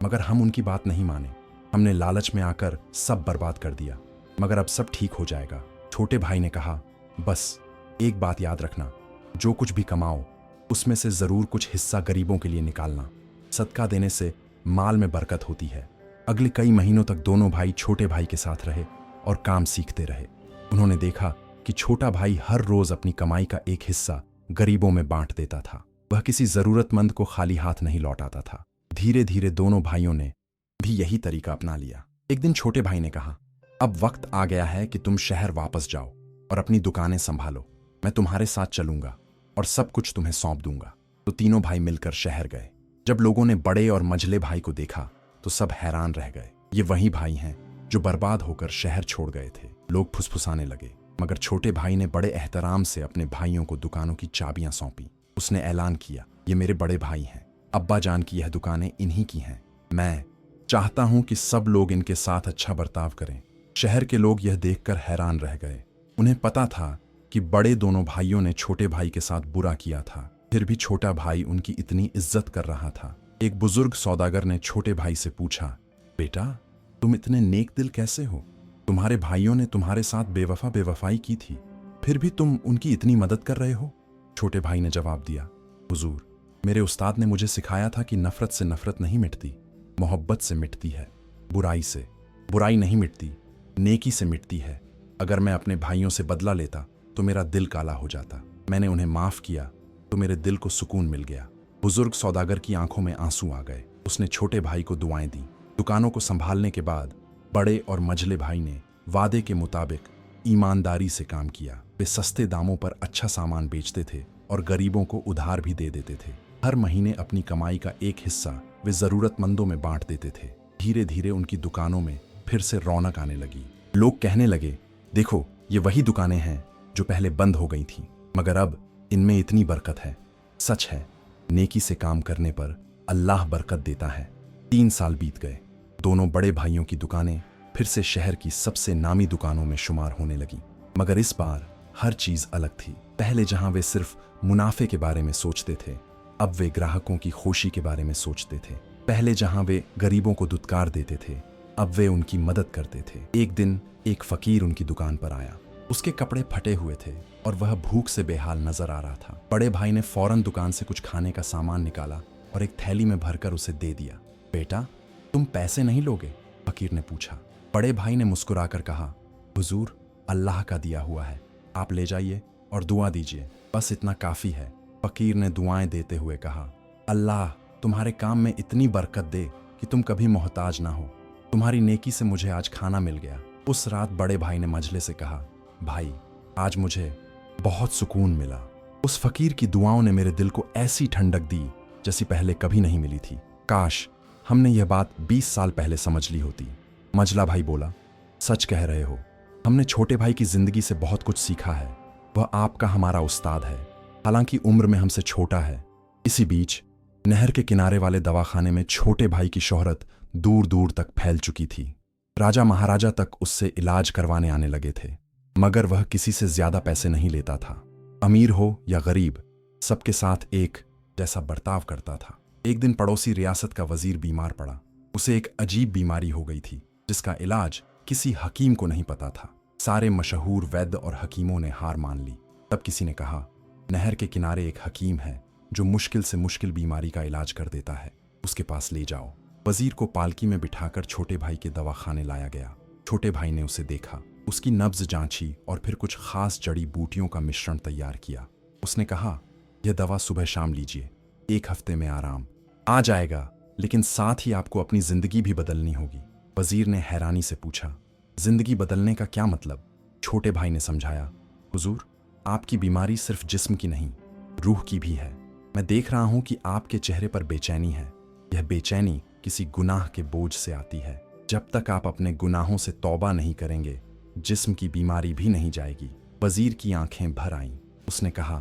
मगर हम उनकी बात नहीं माने। हमने लालच में आकर सब बर्बाद कर दिया। मगर अब सब ठीक हो जाएगा। छोटे भाई ने कहा, बस एक बात याद रखना, जो कुछ भी कमाओ उसमें से जरूर कुछ हिस्सा गरीबों के लिए निकालना। सदका देने से माल में बरकत होती है। अगले कई महीनों तक दोनों भाई छोटे भाई के साथ रहे और काम सीखते रहे। उन्होंने देखा कि छोटा भाई हर रोज अपनी कमाई का एक हिस्सा गरीबों में बांट देता था। वह किसी जरूरतमंद को खाली हाथ नहीं लौटाता था। धीरे धीरे दोनों भाइयों ने भी यही तरीका अपना लिया। एक दिन छोटे भाई ने कहा, अब वक्त आ गया है कि तुम शहर वापस जाओ और अपनी दुकानें संभालो। मैं तुम्हारे साथ चलूंगा और सब कुछ तुम्हें सौंप दूंगा। तो तीनों भाई मिलकर शहर गए। जब लोगों ने बड़े और मझले भाई को देखा तो सब हैरान रह गए। ये वही भाई हैं जो बर्बाद होकर शहर छोड़ गए थे। लोग फुसफुसाने लगे, मगर छोटे भाई ने बड़े एहतराम से अपने भाइयों को दुकानों की चाबियां सौंपी। उसने ऐलान किया, ये मेरे बड़े भाई हैं। अब्बा जान की यह दुकानें इन्हीं की हैं। मैं चाहता हूं कि सब लोग इनके साथ अच्छा बर्ताव करें। शहर के लोग यह देखकर हैरान रह गए। उन्हें पता था कि बड़े दोनों भाइयों ने छोटे भाई के साथ बुरा किया था, फिर भी छोटा भाई उनकी इतनी इज्जत कर रहा था। एक बुजुर्ग सौदागर ने छोटे भाई से पूछा, बेटा तुम इतने नेक दिल कैसे हो? तुम्हारे भाइयों ने तुम्हारे साथ बेवफाई की थी, फिर भी तुम उनकी इतनी मदद कर रहे हो? छोटे भाई ने जवाब दिया, हुजूर मेरे उस्ताद ने मुझे सिखाया था कि नफरत से नफरत नहीं मिटती, मोहब्बत से मिटती है। बुराई से बुराई नहीं मिटती, नेकी से मिटती है। अगर मैं अपने भाइयों से बदला लेता तो मेरा दिल काला हो जाता। मैंने उन्हें माफ किया तो मेरे दिल को सुकून मिल गया। बुजुर्ग सौदागर की आंखों में आंसू आ गए। उसने छोटे भाई को दुआएं दी। दुकानों को संभालने के बाद बड़े और मझले भाई ने वादे के मुताबिक ईमानदारी से काम किया। वे सस्ते दामों पर अच्छा सामान बेचते थे और गरीबों को उधार भी दे देते थे। हर महीने अपनी कमाई का एक हिस्सा वे जरूरतमंदों में बांट देते थे। धीरे धीरे उनकी दुकानों में फिर से रौनक आने लगी। लोग कहने लगे, देखो ये वही दुकानें हैं जो पहले बंद हो गई थीं, मगर अब इनमें इतनी बरकत है। सच है, नेकी से काम करने पर अल्लाह बरकत देता है। 3 साल बीत गए। दोनों बड़े भाइयों की दुकानें फिर से शहर की सबसे नामी दुकानों में शुमार होने लगी, मगर इस बार हर चीज अलग थी। पहले जहां वे सिर्फ मुनाफे के बारे में सोचते थे, अब वे ग्राहकों की खुशी के बारे में सोचते थे। पहले जहां वे गरीबों को दुत्कार देते थे, अब वे उनकी मदद करते थे। एक दिन एक फकीर उनकी दुकान पर आया। उसके कपड़े फटे हुए थे और वह भूख से बेहाल नजर आ रहा था। बड़े भाई ने फौरन दुकान से कुछ खाने का सामान निकाला और एक थैली में भरकर उसे दे दिया। बेटा तुम पैसे नहीं लोगे? फकीर ने पूछा। बड़े भाई ने मुस्कुराकर कहा, हुजूर अल्लाह का दिया हुआ है, आप ले जाइए और दुआ दीजिए, बस इतना काफी है। फकीर ने दुआएं देते हुए कहा, अल्लाह तुम्हारे काम में इतनी बरकत दे कि तुम कभी मोहताज ना हो। तुम्हारी नेकी से मुझे आज खाना मिल गया। उस रात बड़े भाई ने मजले से कहा, भाई आज मुझे बहुत सुकून मिला। उस फकीर की दुआओं ने मेरे दिल को ऐसी ठंडक दी जैसी पहले कभी नहीं मिली थी। काश हमने यह बात 20 साल पहले समझ ली होती। मजला भाई बोला, सच कह रहे हो, हमने छोटे भाई की जिंदगी से बहुत कुछ सीखा है। वह आपका हमारा उस्ताद है, हालांकि उम्र में हमसे छोटा है। इसी बीच नहर के किनारे वाले दवाखाने में छोटे भाई की शोहरत दूर दूर तक फैल चुकी थी। राजा महाराजा तक उससे इलाज करवाने आने लगे थे, मगर वह किसी से ज्यादा पैसे नहीं लेता था। अमीर हो या गरीब, सबके साथ एक जैसा बर्ताव करता था। एक दिन पड़ोसी रियासत का वजीर बीमार पड़ा। उसे एक अजीब बीमारी हो गई थी जिसका इलाज किसी हकीम को नहीं पता था। सारे मशहूर वैद्य और हकीमों ने हार मान ली। तब किसी ने कहा, नहर के किनारे एक हकीम है जो मुश्किल से मुश्किल बीमारी का इलाज कर देता है, उसके पास ले जाओ। वजीर को पालकी में बिठाकर छोटे भाई के दवाखाने लाया गया। छोटे भाई ने उसे देखा, उसकी नब्ज जांची और फिर कुछ खास जड़ी बूटियों का मिश्रण तैयार किया। उसने कहा, यह दवा सुबह शाम लीजिए, 1 हफ्ते में आराम आ जाएगा, लेकिन साथ ही आपको अपनी जिंदगी भी बदलनी होगी। वजीर ने हैरानी से पूछा, जिंदगी बदलने का क्या मतलब? छोटे भाई ने समझाया, हुजूर आपकी बीमारी सिर्फ जिस्म की नहीं, रूह की भी है। मैं देख रहा हूं कि आपके चेहरे पर बेचैनी है। यह बेचैनी किसी गुनाह के बोझ से आती है। जब तक आप अपने गुनाहों से तौबा नहीं करेंगे, जिस्म की बीमारी भी नहीं जाएगी। वजीर की आंखें भर आईं। उसने कहा,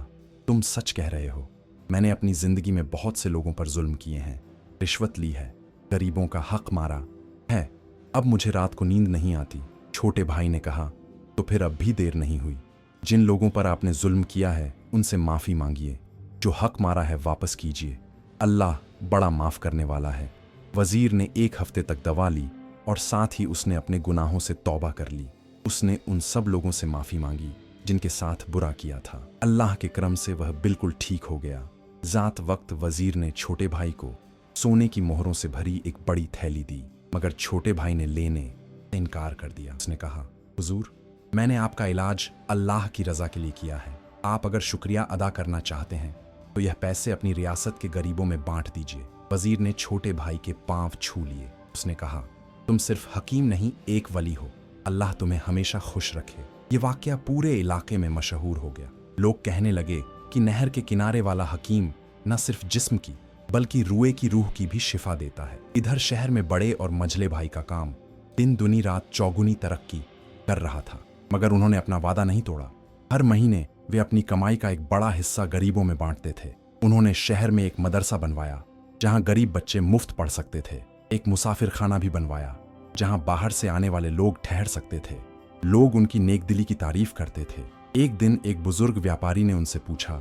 तुम सच कह रहे हो। मैंने अपनी जिंदगी में बहुत से लोगों पर जुल्म किए हैं, रिश्वत ली है, गरीबों का हक मारा है। अब मुझे रात को नींद नहीं आती। छोटे भाई ने कहा, तो फिर अब भी देर नहीं हुई। जिन लोगों पर आपने जुल्म किया है उनसे माफी मांगिए, जो हक मारा है वापस कीजिए। अल्लाह बड़ा माफ करने वाला है। वजीर ने 1 हफ्ते तक दवा ली और साथ ही उसने अपने गुनाहों से तौबा कर ली। उसने उन सब लोगों से माफी मांगी जिनके साथ बुरा किया था। अल्लाह के करम से वह बिल्कुल ठीक हो गया। जात वक्त वजीर ने छोटे भाई को सोने की मोहरों से भरी एक बड़ी थैली दी, मगर छोटे भाई ने लेने से इनकार कर दिया। उसने कहा, हुजूर मैंने आपका इलाज अल्लाह की रजा के लिए किया है। आप अगर शुक्रिया अदा करना चाहते हैं तो यह पैसे अपनी रियासत के गरीबों में बांट दीजिए। वजीर ने छोटे भाई के पांव छू लिए। उसने कहा, तुम सिर्फ हकीम नहीं, एक वली हो। अल्लाह तुम्हें हमेशा खुश रखे। ये वाकया पूरे इलाके में मशहूर हो गया। लोग कहने लगे कि नहर के किनारे वाला हकीम न सिर्फ जिस्म की बल्कि रुए की रूह की भी शिफा देता है। इधर शहर में बड़े और मझले भाई का काम दिन दुनी रात चौगुनी तरक्की कर रहा था, मगर उन्होंने अपना वादा नहीं तोड़ा। हर महीने वे अपनी कमाई का एक बड़ा हिस्सा गरीबों में बांटते थे। उन्होंने शहर में एक मदरसा बनवाया जहां गरीब बच्चे मुफ्त पढ़ सकते थे। एक मुसाफिर खाना भी बनवाया जहां बाहर से आने वाले लोग ठहर सकते थे। लोग उनकी नेकदिली की तारीफ करते थे। एक दिन एक बुजुर्ग व्यापारी ने उनसे पूछा,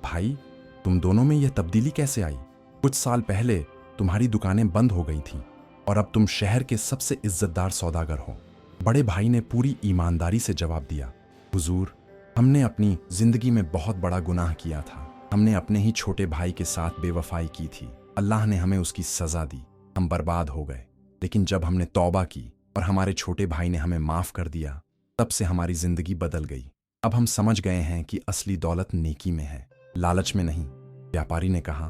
भाई, तुम दोनों में यह तब्दीली कैसे आई? कुछ साल पहले तुम्हारी दुकानें बंद हो गई थीं और अब तुम शहर के सबसे इज्जतदार सौदागर हो। बड़े भाई ने पूरी ईमानदारी से जवाब दिया, हुजूर, हमने अपनी जिंदगी में बहुत बड़ा गुनाह किया था। हमने अपने ही छोटे भाई के साथ बेवफाई की थी। अल्लाह ने हमें उसकी सजा दी। हम बर्बाद हो गए। लेकिन जब हमने तौबा की और हमारे छोटे भाई ने हमें माफ कर दिया, तब से हमारी जिंदगी बदल गई। अब हम समझ गए हैं कि असली दौलत नेकी में है, लालच में नहीं। व्यापारी ने कहा,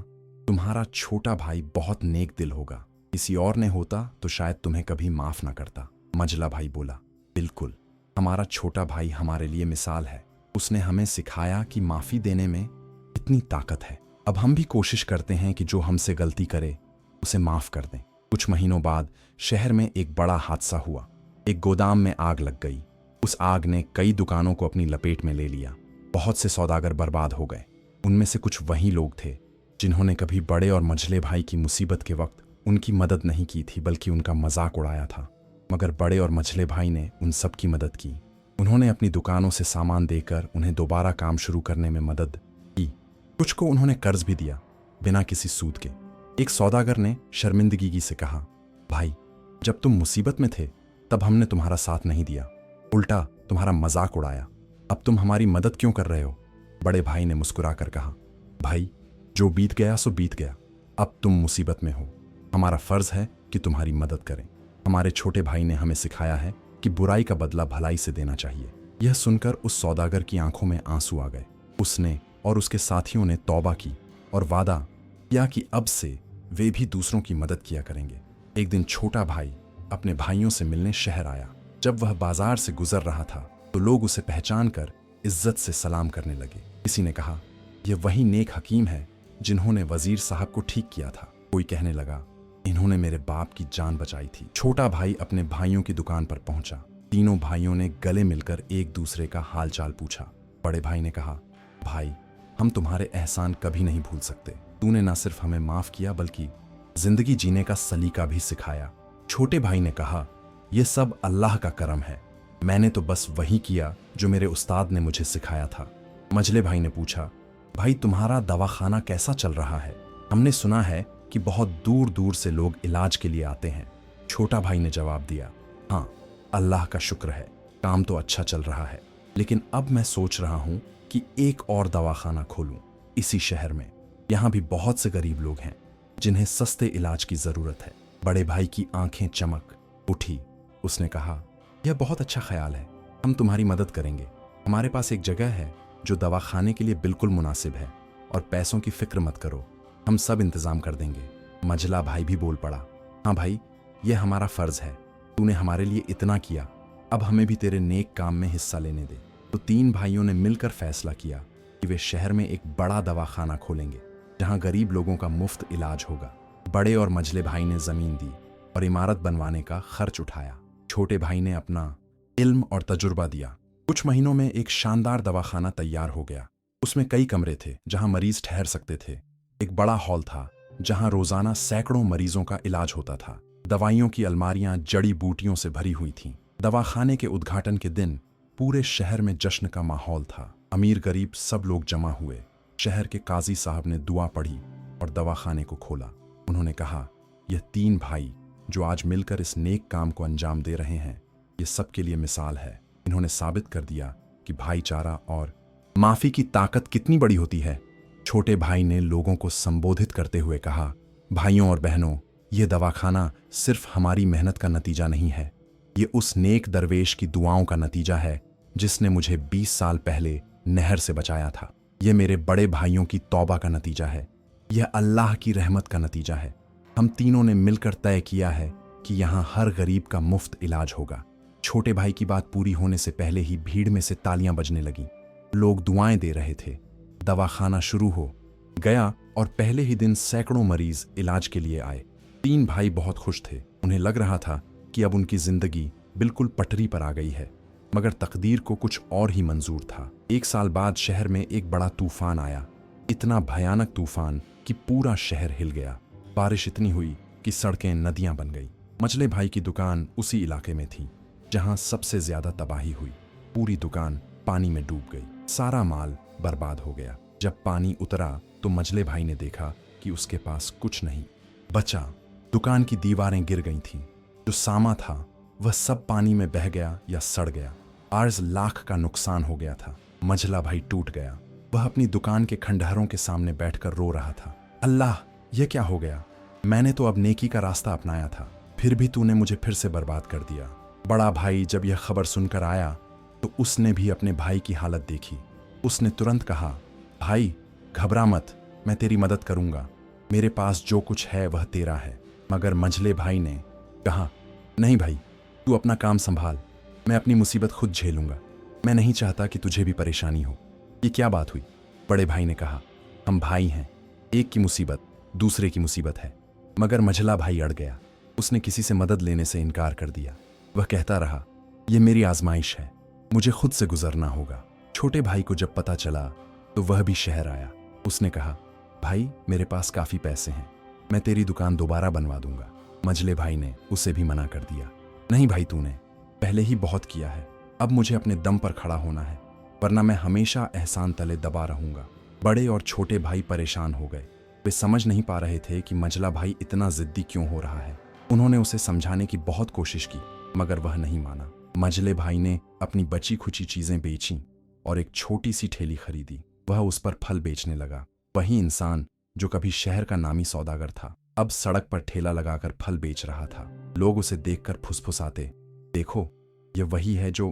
तुम्हारा छोटा भाई बहुत नेक दिल होगा। किसी और ने होता तो शायद तुम्हें कभी माफ ना करता। मजला भाई बोला, बिल्कुल, हमारा छोटा भाई हमारे लिए मिसाल है। उसने हमें सिखाया कि माफी देने में इतनी ताकत है। अब हम भी कोशिश करते हैं कि जो हमसे गलती करे उसे माफ कर दें। कुछ महीनों बाद शहर में एक बड़ा हादसा हुआ। एक गोदाम में आग लग गई। उस आग ने कई दुकानों को अपनी लपेट में ले लिया। बहुत से सौदागर बर्बाद हो गए। उनमें से कुछ वही लोग थे जिन्होंने कभी बड़े और मझले भाई की मुसीबत के वक्त उनकी मदद नहीं की थी, बल्कि उनका मजाक उड़ाया था। मगर बड़े और मझले भाई ने उन सब की मदद की। उन्होंने अपनी दुकानों से सामान देकर उन्हें दोबारा काम शुरू करने में मदद की। कुछ को उन्होंने कर्ज भी दिया, बिना किसी सूद के। एक सौदागर ने शर्मिंदगी से कहा, भाई, जब तुम मुसीबत में थे तब हमने तुम्हारा साथ नहीं दिया, उल्टा तुम्हारा मजाक उड़ाया। अब तुम हमारी मदद क्यों कर रहे हो? बड़े भाई ने मुस्कुराकर कहा, भाई, जो बीत गया सो बीत गया। अब तुम मुसीबत में हो। हमारा फर्ज है कि तुम्हारी मदद करें। हमारे छोटे भाई ने हमें सिखाया है कि बुराई का बदला भलाई से देना चाहिए। यह सुनकर उस सौदागर की आंखों में आंसू आ गए। उसने और उसके साथियों ने तौबा की और वादा किया कि अब से वे भी दूसरों की मदद किया करेंगे। एक दिन छोटा भाई अपने भाइयों से मिलने शहर आया। जब वह बाजार से गुजर रहा था तो लोग उसे पहचान कर इज्जत से सलाम करने लगे। किसी ने कहा, यह वही नेक हकीम है जिन्होंने वजीर साहब को ठीक किया था। कोई कहने लगा, इन्होंने मेरे बाप की जान बचाई थी। छोटा भाई अपने भाइयों की दुकान पर पहुंचा। तीनों भाइयों ने गले मिलकर एक दूसरे का हालचाल पूछा। बड़े भाई ने कहा, भाई, हम तुम्हारे एहसान कभी नहीं भूल सकते। तूने न सिर्फ हमें माफ किया बल्कि जिंदगी जीने का सलीका भी सिखाया। छोटे भाई ने कहा, यह सब अल्लाह का करम है। मैंने तो बस वही किया जो मेरे उस्ताद ने मुझे सिखाया था। मझले भाई ने पूछा, भाई, तुम्हारा दवाखाना कैसा चल रहा है? हमने सुना है कि बहुत दूर दूर से लोग इलाज के लिए आते हैं। छोटा भाई ने जवाब दिया, हाँ, अल्लाह का शुक्र है, काम तो अच्छा चल रहा है। लेकिन अब मैं सोच रहा हूं कि एक और दवाखाना खोलूं इसी शहर में। यहां भी बहुत से गरीब लोग हैं जिन्हें सस्ते इलाज की जरूरत है। बड़े भाई की आंखें चमक उठी। उसने कहा, यह बहुत अच्छा ख्याल है, हम तुम्हारी मदद करेंगे। हमारे पास एक जगह है जो दवाखाने के लिए बिल्कुल मुनासिब है, और पैसों की फिक्र मत करो, हम सब इंतजाम कर देंगे। मझला भाई भी बोल पड़ा, हाँ भाई, यह हमारा फर्ज है। तूने हमारे लिए इतना किया, अब हमें भी तेरे नेक काम में हिस्सा लेने दे। तो तीन भाइयों ने मिलकर फैसला किया कि वे शहर में एक बड़ा दवाखाना खोलेंगे जहां गरीब लोगों का मुफ्त इलाज होगा। बड़े और मझले भाई ने जमीन दी और इमारत बनवाने का खर्च उठाया। छोटे भाई ने अपना इल्म और तजुर्बा दिया। कुछ महीनों में एक शानदार दवाखाना तैयार हो गया। उसमें कई कमरे थे जहां मरीज ठहर सकते थे। एक बड़ा हॉल था जहां रोजाना सैकड़ों मरीजों का इलाज होता था। दवाइयों की अलमारियां जड़ी बूटियों से भरी हुई थीं। दवाखाने के उद्घाटन के दिन पूरे शहर में जश्न का माहौल था। अमीर गरीब सब लोग जमा हुए। शहर के काजी साहब ने दुआ पढ़ी और दवाखाने को खोला। उन्होंने कहा, यह तीन भाई जो आज मिलकर इस नेक काम को अंजाम दे रहे हैं, ये सबके लिए मिसाल है। इन्होंने साबित कर दिया कि भाईचारा और माफी की ताकत कितनी बड़ी होती है। छोटे भाई ने लोगों को संबोधित करते हुए कहा, भाइयों और बहनों, यह दवाखाना सिर्फ हमारी मेहनत का नतीजा नहीं है, ये उस नेक दरवेश की दुआओं का नतीजा है जिसने मुझे 20 साल पहले नहर से बचाया था। यह मेरे बड़े भाइयों की तौबा का नतीजा है। यह अल्लाह की रहमत का नतीजा है। हम तीनों ने मिलकर तय किया है कि यहाँ हर गरीब का मुफ्त इलाज होगा। छोटे भाई की बात पूरी होने से पहले ही भीड़ में से तालियां बजने लगीं। लोग दुआएं दे रहे थे। दवाखाना शुरू हो गया और पहले ही दिन सैकड़ों मरीज इलाज के लिए आए। तीन भाई बहुत खुश थे। उन्हें लग रहा था कि अब उनकी जिंदगी बिल्कुल पटरी पर आ गई है। मगर तकदीर को कुछ और ही मंजूर था। 1 साल बाद शहर में एक बड़ा तूफान आया। इतना भयानक तूफान कि पूरा शहर हिल गया। बारिश इतनी हुई कि सड़कें नदियां बन गई। मझले भाई की दुकान उसी इलाके में थी जहां सबसे ज्यादा तबाही हुई। पूरी दुकान पानी में डूब गई। सारा माल बर्बाद हो गया। जब पानी उतरा तो मझले भाई ने देखा कि उसके पास कुछ नहीं बचा। दुकान की दीवारें गिर गई थीं। जो सामान था वह सब पानी में बह गया या सड़ गया। अर्ज लाख का नुकसान हो गया था। मझला भाई टूट गया। वह अपनी दुकान के खंडहरों के सामने बैठकर रो रहा था। अल्लाह, यह क्या हो गया? मैंने तो अब नेकी का रास्ता अपनाया था, फिर भी तूने मुझे फिर से बर्बाद कर दिया। बड़ा भाई जब यह खबर सुनकर आया तो उसने भी अपने भाई की हालत देखी। उसने तुरंत कहा, भाई घबरा मत, मैं तेरी मदद करूंगा। मेरे पास जो कुछ है वह तेरा है। मगर मझले भाई ने कहा, नहीं भाई, तू अपना काम संभाल, मैं अपनी मुसीबत खुद झेलूंगा। मैं नहीं चाहता कि तुझे भी परेशानी हो। ये क्या बात हुई? बड़े भाई ने कहा, हम भाई हैं, एक की मुसीबत दूसरे की मुसीबत है। मगर मझला भाई अड़ गया। उसने किसी से मदद लेने से इनकार कर दिया। वह कहता रहा, यह मेरी आजमाइश है, मुझे खुद से गुजरना होगा। छोटे भाई को जब पता चला तो वह भी शहर आया। उसने कहा, भाई मेरे पास काफी पैसे हैं, मैं तेरी दुकान दोबारा बनवा दूंगा। मझले भाई ने उसे भी मना कर दिया। नहीं भाई, तूने पहले ही बहुत किया है, अब मुझे अपने दम पर खड़ा होना है, वरना मैं हमेशा एहसान तले दबा रहूंगा। बड़े और छोटे भाई परेशान हो गए। वे समझ नहीं पा रहे थे कि मझला भाई इतना जिद्दी क्यों हो रहा है। उन्होंने उसे समझाने की बहुत कोशिश की मगर वह नहीं माना। मझले भाई ने अपनी बची खुची चीजें बेची और एक छोटी सी ठेली खरीदी। वह उस पर फल बेचने लगा। वही इंसान जो कभी शहर का नामी सौदागर था, अब सड़क पर ठेला लगाकर फल बेच रहा था। लोग उसे देखकर फुसफुसाते, देखो यह वही है जो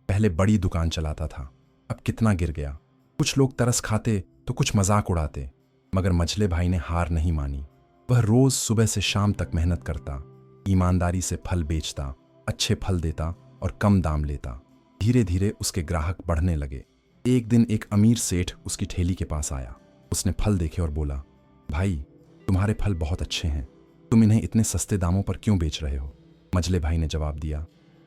पहले बड़ी दुकान चलाता था, अब कितना गिर गया। कुछ लोग तरस खाते तो कुछ मजाक उड़ाते, मगर मझले भाई ने हार नहीं मानी। वह रोज सुबह से शाम तक मेहनत करता, ईमानदारी से फल बेचता, अच्छे फल देता और कम दाम लेता। धीरे धीरे उसके ग्राहक बढ़ने लगे। एक दिन एक अमीर सेठ उसकी ठेली के पास आया। उसने फल देखे और बोला, भाई तुम्हारे फल बहुत अच्छे हैं, तुम इन्हें इतने सस्ते दामों पर क्यों बेच रहे हो? मझले भाई ने जवाब दिया,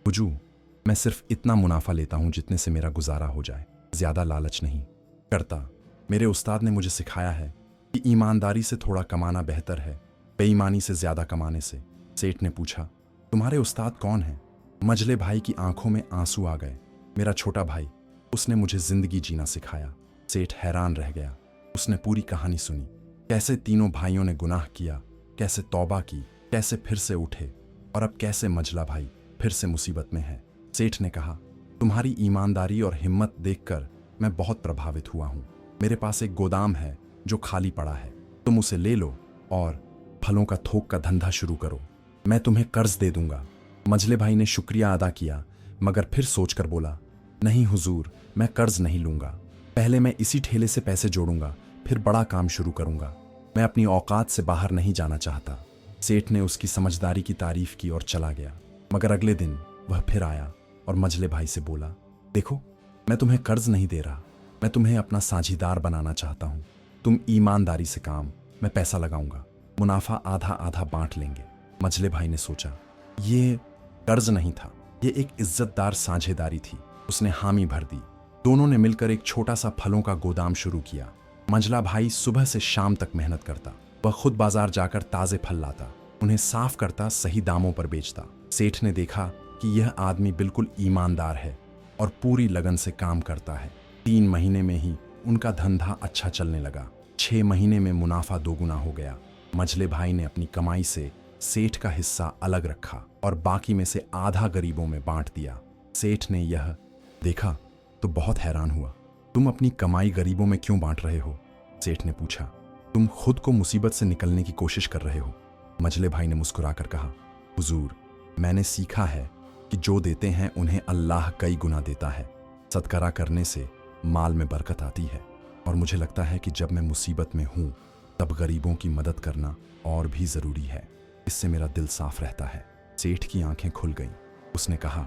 हुजूर, मैं सिर्फ इतना मुनाफा लेता हूं जितने से मेरा गुजारा हो जाए, ज्यादा लालच नहीं करता। मेरे उस्ताद ने मुझे सिखाया है कि ईमानदारी से थोड़ा कमाना बेहतर है, बेईमानी से ज्यादा कमाने से। सेठ ने पूछा, तुम्हारे उस्ताद कौन हैं? मझले भाई की आंखों में आंसू आ गए। मेरा छोटा भाई, उसने मुझे जिंदगी जीना सिखाया। सेठ हैरान रह गया। उसने पूरी कहानी सुनी, कैसे तीनों भाइयों ने गुनाह किया, कैसे तौबा की, कैसे फिर से उठे और अब कैसे मझला भाई फिर से मुसीबत में है। सेठ ने कहा, तुम्हारी ईमानदारी और हिम्मत देखकर मैं बहुत प्रभावित हुआ हूं। मेरे पास एक गोदाम है जो खाली पड़ा है, तुम उसे ले लो और फलों का थोक का धंधा शुरू करो, मैं तुम्हें कर्ज दे दूंगा। मझले भाई ने शुक्रिया अदा किया मगर फिर सोचकर बोला, नहीं हुजूर, मैं कर्ज नहीं लूंगा, पहले मैं इसी ठेले से पैसे जोड़ूंगा, फिर बड़ा काम शुरू करूंगा। मैं अपनी औकात से बाहर नहीं जाना चाहता। सेठ ने उसकी समझदारी की तारीफ की और चला गया। मगर अगले दिन वह फिर आया और मझले भाई से बोला, देखो मैं तुम्हें कर्ज नहीं दे रहा, मैं तुम्हें अपना साझीदार बनाना चाहता हूं। तुम ईमानदारी से काम, मैं पैसा लगाऊंगा, मुनाफा आधा आधा बांट लेंगे। मझले भाई ने सोचा, ये कर्ज नहीं था, ये एक इज्जतदार साझेदारी थी। उसने हामी भर दी। दोनों ने मिलकर एक छोटा सा फलों का गोदाम शुरू किया। मझला भाई सुबह से शाम तक मेहनत करता। वह खुद बाजार जाकर ताजे फल लाता, उन्हें साफ करता, सही दामों पर बेचता। सेठ ने देखा कि यह आदमी बिल्कुल ईमानदार है और पूरी लगन से काम करता है। 3 महीने में ही उनका धंधा अच्छा चलने लगा। 6 महीने में मुनाफा दोगुना हो गया। मझले भाई ने अपनी कमाई से सेठ का हिस्सा अलग रखा और बाकी में से आधा गरीबों में बांट दिया। सेठ ने यह देखा तो बहुत हैरान हुआ। तुम अपनी कमाई गरीबों में क्यों बांट रहे हो? सेठ ने पूछा। तुम खुद को मुसीबत से निकलने की कोशिश कर रहे हो। मझले भाई ने मुस्कुराकर कहा, हुजूर, मैंने सीखा है कि जो देते हैं उन्हें अल्लाह कई गुना देता है। सदकरा करने से माल में बरकत आती है और मुझे लगता है कि जब मैं मुसीबत में हूं तब गरीबों की मदद करना और भी जरूरी है। इससे मेरा दिल साफ रहता है। सेठ की आंखें खुल गईं। उसने कहा,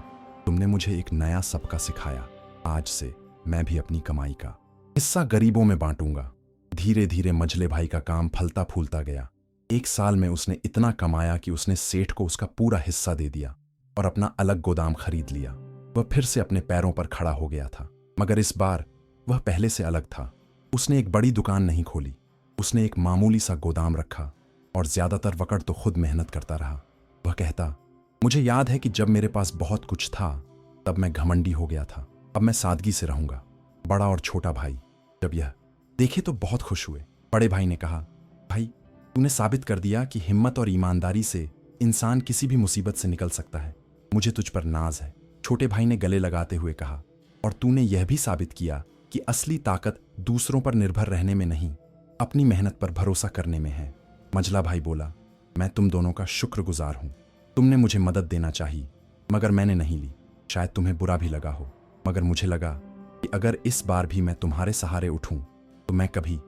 तुमने मुझे एक नया सबका सिखाया। आज से मैं भी अपनी कमाई का हिस्सा गरीबों में बांटूंगा। धीरे धीरे मझले भाई का काम फलता फूलता गया। 1 साल में उसने इतना कमाया कि उसने सेठ को उसका पूरा हिस्सा दे दिया और अपना अलग गोदाम खरीद लिया। वह फिर से अपने पैरों पर खड़ा हो गया था, मगर इस बार वह पहले से अलग था। उसने एक बड़ी दुकान नहीं खोली, उसने एक मामूली सा गोदाम रखा और ज्यादातर वक्त तो खुद मेहनत करता रहा। वह कहता, मुझे याद है कि जब मेरे पास बहुत कुछ था तब मैं घमंडी हो गया था, अब मैं सादगी से रहूंगा। बड़ा और छोटा भाई जब यह देखे तो बहुत खुश हुए। बड़े भाई ने कहा, भाई तूने साबित कर दिया कि हिम्मत और ईमानदारी से इंसान किसी भी मुसीबत से निकल सकता है। मुझे तुझ पर नाज है। छोटे भाई ने गले लगाते हुए कहा, और तूने यह भी साबित किया कि असली ताकत दूसरों पर निर्भर रहने में नहीं, अपनी मेहनत पर भरोसा करने में है। मझला भाई बोला, मैं तुम दोनों का शुक्रगुजार हूं। तुमने मुझे मदद देना चाहिए मगर मैंने नहीं ली। शायद तुम्हें बुरा भी लगा हो, मगर मुझे लगा कि अगर इस बार भी मैं तुम्हारे सहारे उठूं तो मैं कभी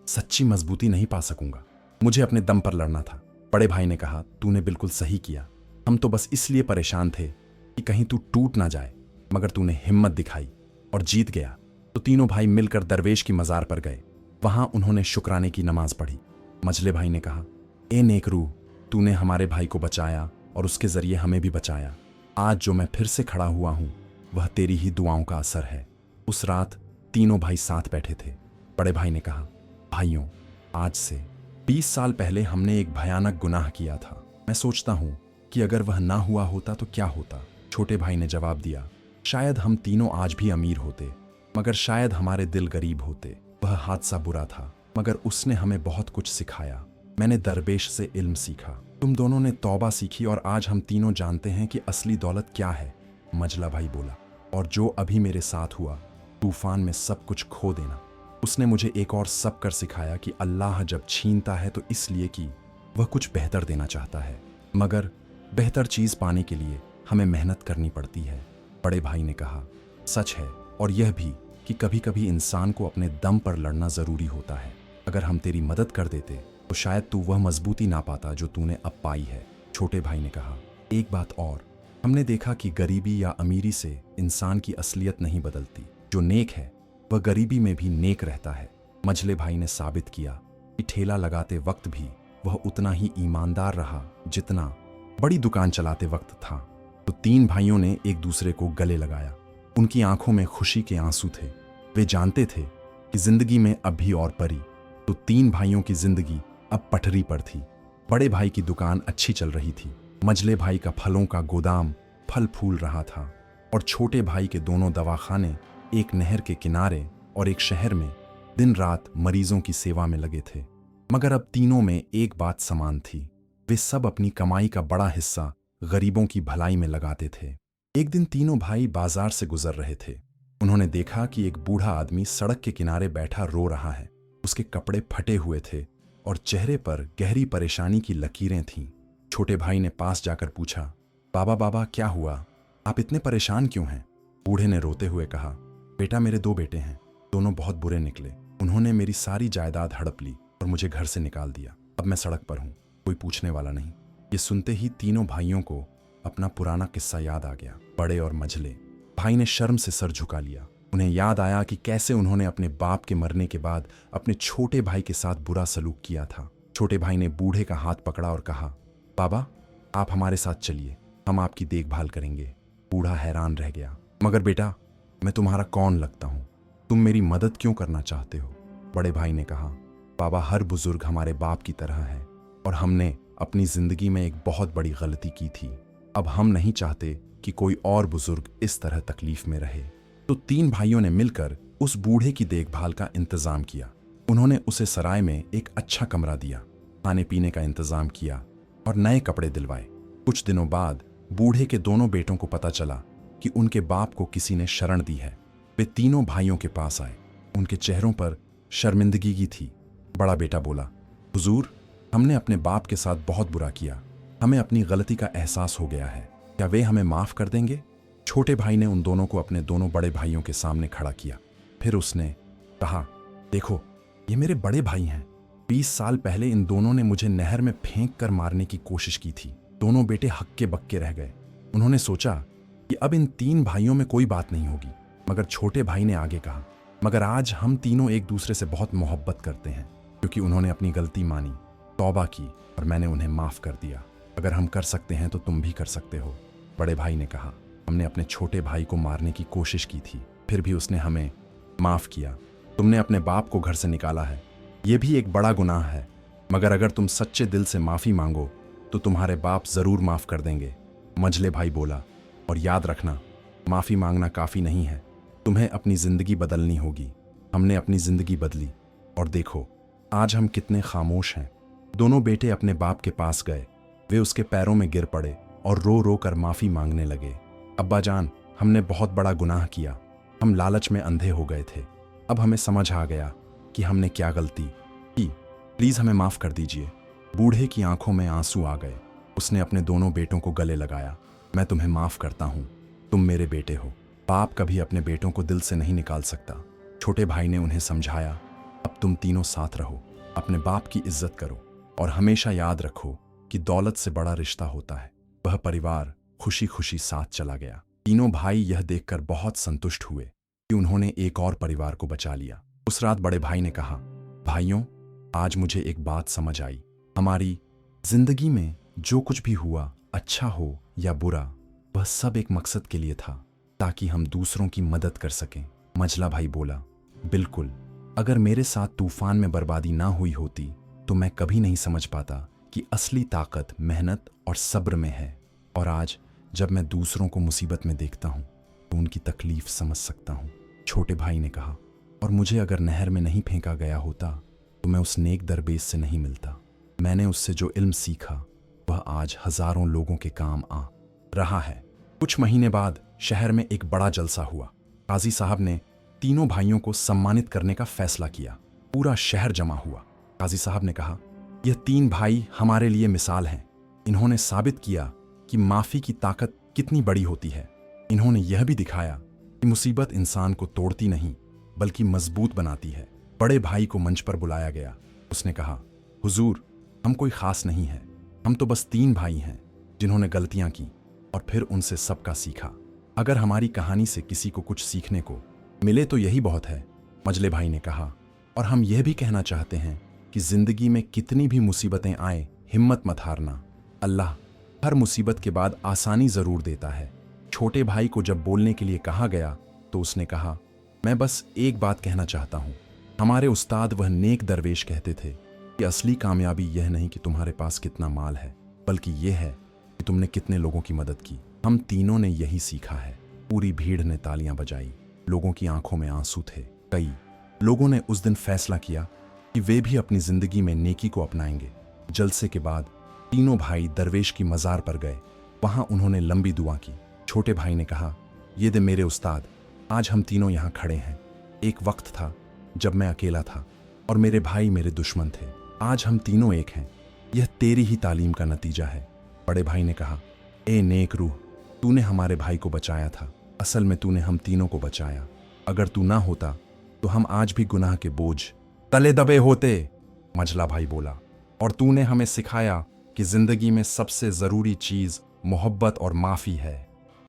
सच्ची मजबूती नहीं पा सकूंगा। मुझे अपने दम पर लड़ना था। बड़े भाई ने कहा, तूने बिल्कुल सही किया। हम तो बस इसलिए परेशान थे कि कहीं तू टूट ना जाए, मगर तूने हिम्मत दिखाई और जीत गया। तो तीनों भाई मिलकर दरवेश की मजार पर गए। वहां उन्होंने शुक्राने की नमाज पढ़ी। मझले भाई ने कहा, ए नेक रूह, तूने हमारे भाई को बचाया और उसके जरिए हमें भी बचाया। आज जो मैं फिर से खड़ा हुआ हूं वह तेरी ही दुआओं का असर है। उस रात तीनों भाई साथ बैठे थे। बड़े भाई ने कहा, भाइयों, आज से 20 साल पहले हमने एक भयानक गुनाह किया था। मैं सोचता हूं कि अगर वह ना हुआ होता तो क्या होता। छोटे भाई ने जवाब दिया, शायद हम तीनों आज भी अमीर होते, मगर शायद हमारे दिल गरीब होते। वह हादसा बुरा था मगर उसने हमें बहुत कुछ सिखाया। मैंने दरवेश से इल्म सीखा, तुम दोनों ने तौबा सीखी और आज हम तीनों जानते हैं कि असली दौलत क्या है। मझला भाई बोला, और जो अभी मेरे साथ हुआ, तूफान में सब कुछ खो देना। उसने मुझे एक और सब कर सिखाया कि अल्लाह जब छीनता है तो इसलिए कि वह कुछ बेहतर देना चाहता है, मगर बेहतर चीज पाने के लिए हमें मेहनत करनी पड़ती है। बड़े भाई ने कहा, सच है, और यह भी कि कभी कभी इंसान को अपने दम पर लड़ना जरूरी होता है। अगर हम तेरी मदद कर देते तो शायद तू वह मजबूती ना पाता जो तूने अब पाई है। छोटे भाई ने कहा, एक बात और, हमने देखा कि गरीबी या अमीरी से इंसान की असलियत नहीं बदलती। जो नेक है वह गरीबी में भी नेक रहता है। मझले भाई ने साबित किया कि ठेला लगाते वक्त भी वह उतना ही ईमानदार रहा जितना बड़ी दुकान चलाते वक्त था। तो तीन भाइयों ने एक दूसरे को गले लगाया। उनकी आंखों में खुशी के आंसू थे। वे जानते थे कि जिंदगी में अब भी और परी। तो तीन भाइयों की जिंदगी अब पटरी पर थी। बड़े भाई की दुकान अच्छी चल रही थी। मझले भाई का फलों का गोदाम फल फूल रहा था और छोटे भाई के दोनों दवाखाने एक नहर के किनारे और एक शहर में दिन रात मरीजों की सेवा में लगे थे। मगर अब तीनों में एक बात समान थी, वे सब अपनी कमाई का बड़ा हिस्सा गरीबों की भलाई में लगाते थे। एक दिन तीनों भाई बाजार से गुजर रहे थे। उन्होंने देखा कि एक बूढ़ा आदमी सड़क के किनारे बैठा रो रहा है। उसके कपड़े फटे हुए थे और चेहरे पर गहरी परेशानी की लकीरें थीं। छोटे भाई ने पास जाकर पूछा, बाबा बाबा क्या हुआ, आप इतने परेशान क्यों हैं? बूढ़े ने रोते हुए कहा, बेटा मेरे दो बेटे हैं, दोनों बहुत बुरे निकले। उन्होंने मेरी सारी जायदाद हड़प ली और मुझे घर से निकाल दिया। अब मैं सड़क पर हूँ, कोई पूछने वाला नहीं। ये सुनते ही तीनों भाइयों को अपना पुराना किस्सा याद आ गया। बड़े और मझले भाई ने शर्म से सर झुका लिया। उन्हें याद आया कि कैसे उन्होंने अपने बाप के मरने के बाद अपने छोटे भाई के साथ बुरा सलूक किया था। छोटे भाई ने बूढ़े का हाथ पकड़ा और कहा, बाबा आप हमारे साथ चलिए, हम आपकी देखभाल करेंगे। बूढ़ा हैरान रह गया, मगर बेटा मैं तुम्हारा कौन लगता हूँ, तुम मेरी मदद क्यों करना चाहते हो? बड़े भाई ने कहा, बाबा हर बुजुर्ग हमारे बाप की तरह है और हमने अपनी जिंदगी में एक बहुत बड़ी गलती की थी। अब हम नहीं चाहते कि कोई और बुजुर्ग इस तरह तकलीफ में रहे। तो तीन भाइयों ने मिलकर उस बूढ़े की देखभाल का इंतजाम किया। उन्होंने उसे सराय में एक अच्छा कमरा दिया, खाने पीने का इंतजाम किया और नए कपड़े दिलवाए। कुछ दिनों बाद बूढ़े के दोनों बेटों को पता चला कि उनके बाप को किसी ने शरण दी है। वे तीनों भाइयों के पास आए। उनके चेहरों पर शर्मिंदगी थी। बड़ा बेटा बोला, हुजूर हमने अपने बाप के साथ बहुत बुरा किया, हमें अपनी गलती का एहसास हो गया है, क्या वे हमें माफ कर देंगे? छोटे भाई ने उन दोनों को अपने दोनों बड़े भाइयों के सामने खड़ा किया। फिर उसने कहा, देखो ये मेरे बड़े भाई हैं। 20 साल पहले इन दोनों ने मुझे नहर में फेंक कर मारने की कोशिश की थी। दोनों बेटे हक्के बक्के रह गए। उन्होंने सोचा कि अब इन तीन भाइयों में कोई बात नहीं होगी, मगर छोटे भाई ने आगे कहा, मगर आज हम तीनों एक दूसरे से बहुत मोहब्बत करते हैं क्योंकि उन्होंने अपनी गलती मानी, तौबा की और मैंने उन्हें माफ कर दिया। अगर हम कर सकते हैं तो तुम भी कर सकते हो। बड़े भाई ने कहा, हमने अपने छोटे भाई को मारने की कोशिश की थी, फिर भी उसने हमें माफ किया। तुमने अपने बाप को घर से निकाला है, यह भी एक बड़ा गुनाह है, मगर अगर तुम सच्चे दिल से माफी मांगो तो तुम्हारे बाप जरूर माफ कर देंगे। मझले भाई बोला, और याद रखना माफी मांगना काफी नहीं है, तुम्हें अपनी जिंदगी बदलनी होगी। हमने अपनी जिंदगी बदली और देखो आज हम कितने खामोश हैं। दोनों बेटे अपने बाप के पास गए। वे उसके पैरों में गिर पड़े और रो रो कर माफी मांगने लगे। अब्बा जान, हमने बहुत बड़ा गुनाह किया। हम लालच में अंधे हो गए थे। अब हमें समझ आ गया कि हमने क्या गलती की। प्लीज हमें माफ कर दीजिए। बूढ़े की आंखों में आंसू आ गए। उसने अपने दोनों बेटों को गले लगाया। मैं तुम्हें माफ करता हूं, तुम मेरे बेटे हो। बाप कभी अपने बेटों को दिल से नहीं निकाल सकता। छोटे भाई ने उन्हें समझाया, अब तुम तीनों साथ रहो, अपने बाप की इज्जत करो और हमेशा याद रखो कि दौलत से बड़ा रिश्ता होता है। वह परिवार खुशी खुशी साथ चला गया। तीनों भाई यह देखकर बहुत संतुष्ट हुए कि उन्होंने एक और परिवार को बचा लिया। उस रात बड़े भाई ने कहा, भाइयों, आज मुझे एक बात समझ आई। हमारी जिंदगी में जो कुछ भी हुआ, अच्छा हो या बुरा, वह सब एक मकसद के लिए था, ताकि हम दूसरों की मदद कर सकें। मझला भाई बोला, बिल्कुल, अगर मेरे साथ तूफान में बर्बादी ना हुई होती तो मैं कभी नहीं समझ पाता कि असली ताकत मेहनत और सब्र में है। और आज जब मैं दूसरों को मुसीबत में देखता हूँ तो उनकी तकलीफ समझ सकता हूँ। छोटे भाई ने कहा, और मुझे अगर नहर में नहीं फेंका गया होता तो मैं उस नेक दरवेश से नहीं मिलता। मैंने उससे जो इल्म सीखा वह आज हजारों लोगों के काम आ रहा है। कुछ महीने बाद शहर में एक बड़ा जलसा हुआ। काजी साहब ने तीनों भाइयों को सम्मानित करने का फैसला किया। पूरा शहर जमा हुआ। काजी साहब ने कहा, यह तीन भाई हमारे लिए मिसाल हैं। इन्होंने साबित किया कि माफी की ताकत कितनी बड़ी होती है। इन्होंने यह भी दिखाया कि मुसीबत इंसान को तोड़ती नहीं बल्कि मजबूत बनाती है। बड़े भाई को मंच पर बुलाया गया। उसने कहा, हुजूर, हम कोई खास नहीं है। हम तो बस तीन भाई हैं जिन्होंने गलतियां की और फिर उनसे सबका सीखा। अगर हमारी कहानी से किसी को कुछ सीखने को मिले तो यही बहुत है। मजले भाई ने कहा, और हम यह भी कहना चाहते हैं कि जिंदगी में कितनी भी मुसीबतें आए, हिम्मत मत हारना। अल्लाह हर मुसीबत के बाद आसानी जरूर देता है। छोटे भाई को जब बोलने के लिए कहा गया तो उसने कहा, मैं बस एक बात कहना चाहता हूँ। हमारे उस्ताद वह नेक दरवेश कहते थे कि असली कामयाबी यह नहीं कि तुम्हारे पास कितना माल है, बल्कि यह है कि तुमने कितने लोगों की मदद की। हम तीनों ने यही सीखा है। पूरी भीड़ ने तालियां बजाई। लोगों की आंखों में आंसू थे। कई लोगों ने उस दिन फैसला किया कि वे भी अपनी जिंदगी में नेकी को अपनाएंगे। जलसे के बाद तीनों भाई दरवेश की मजार पर गए। वहां उन्होंने लंबी दुआ की। छोटे भाई ने कहा, ये दे मेरे उस्ताद, आज हम तीनों यहां खड़े हैं। एक वक्त था जब मैं अकेला था और मेरे भाई मेरे दुश्मन थे। आज हम तीनों एक हैं। यह तेरी ही तालीम का नतीजा है। बड़े भाई ने कहा, ए नेक रूह, तूने हमारे भाई को बचाया था। असल में तूने हम तीनों को बचाया। अगर तू ना होता तो हम आज भी गुनाह के बोझ तले दबे होते। मझला भाई बोला, और तूने हमें सिखाया कि जिंदगी में सबसे जरूरी चीज मोहब्बत और माफी है।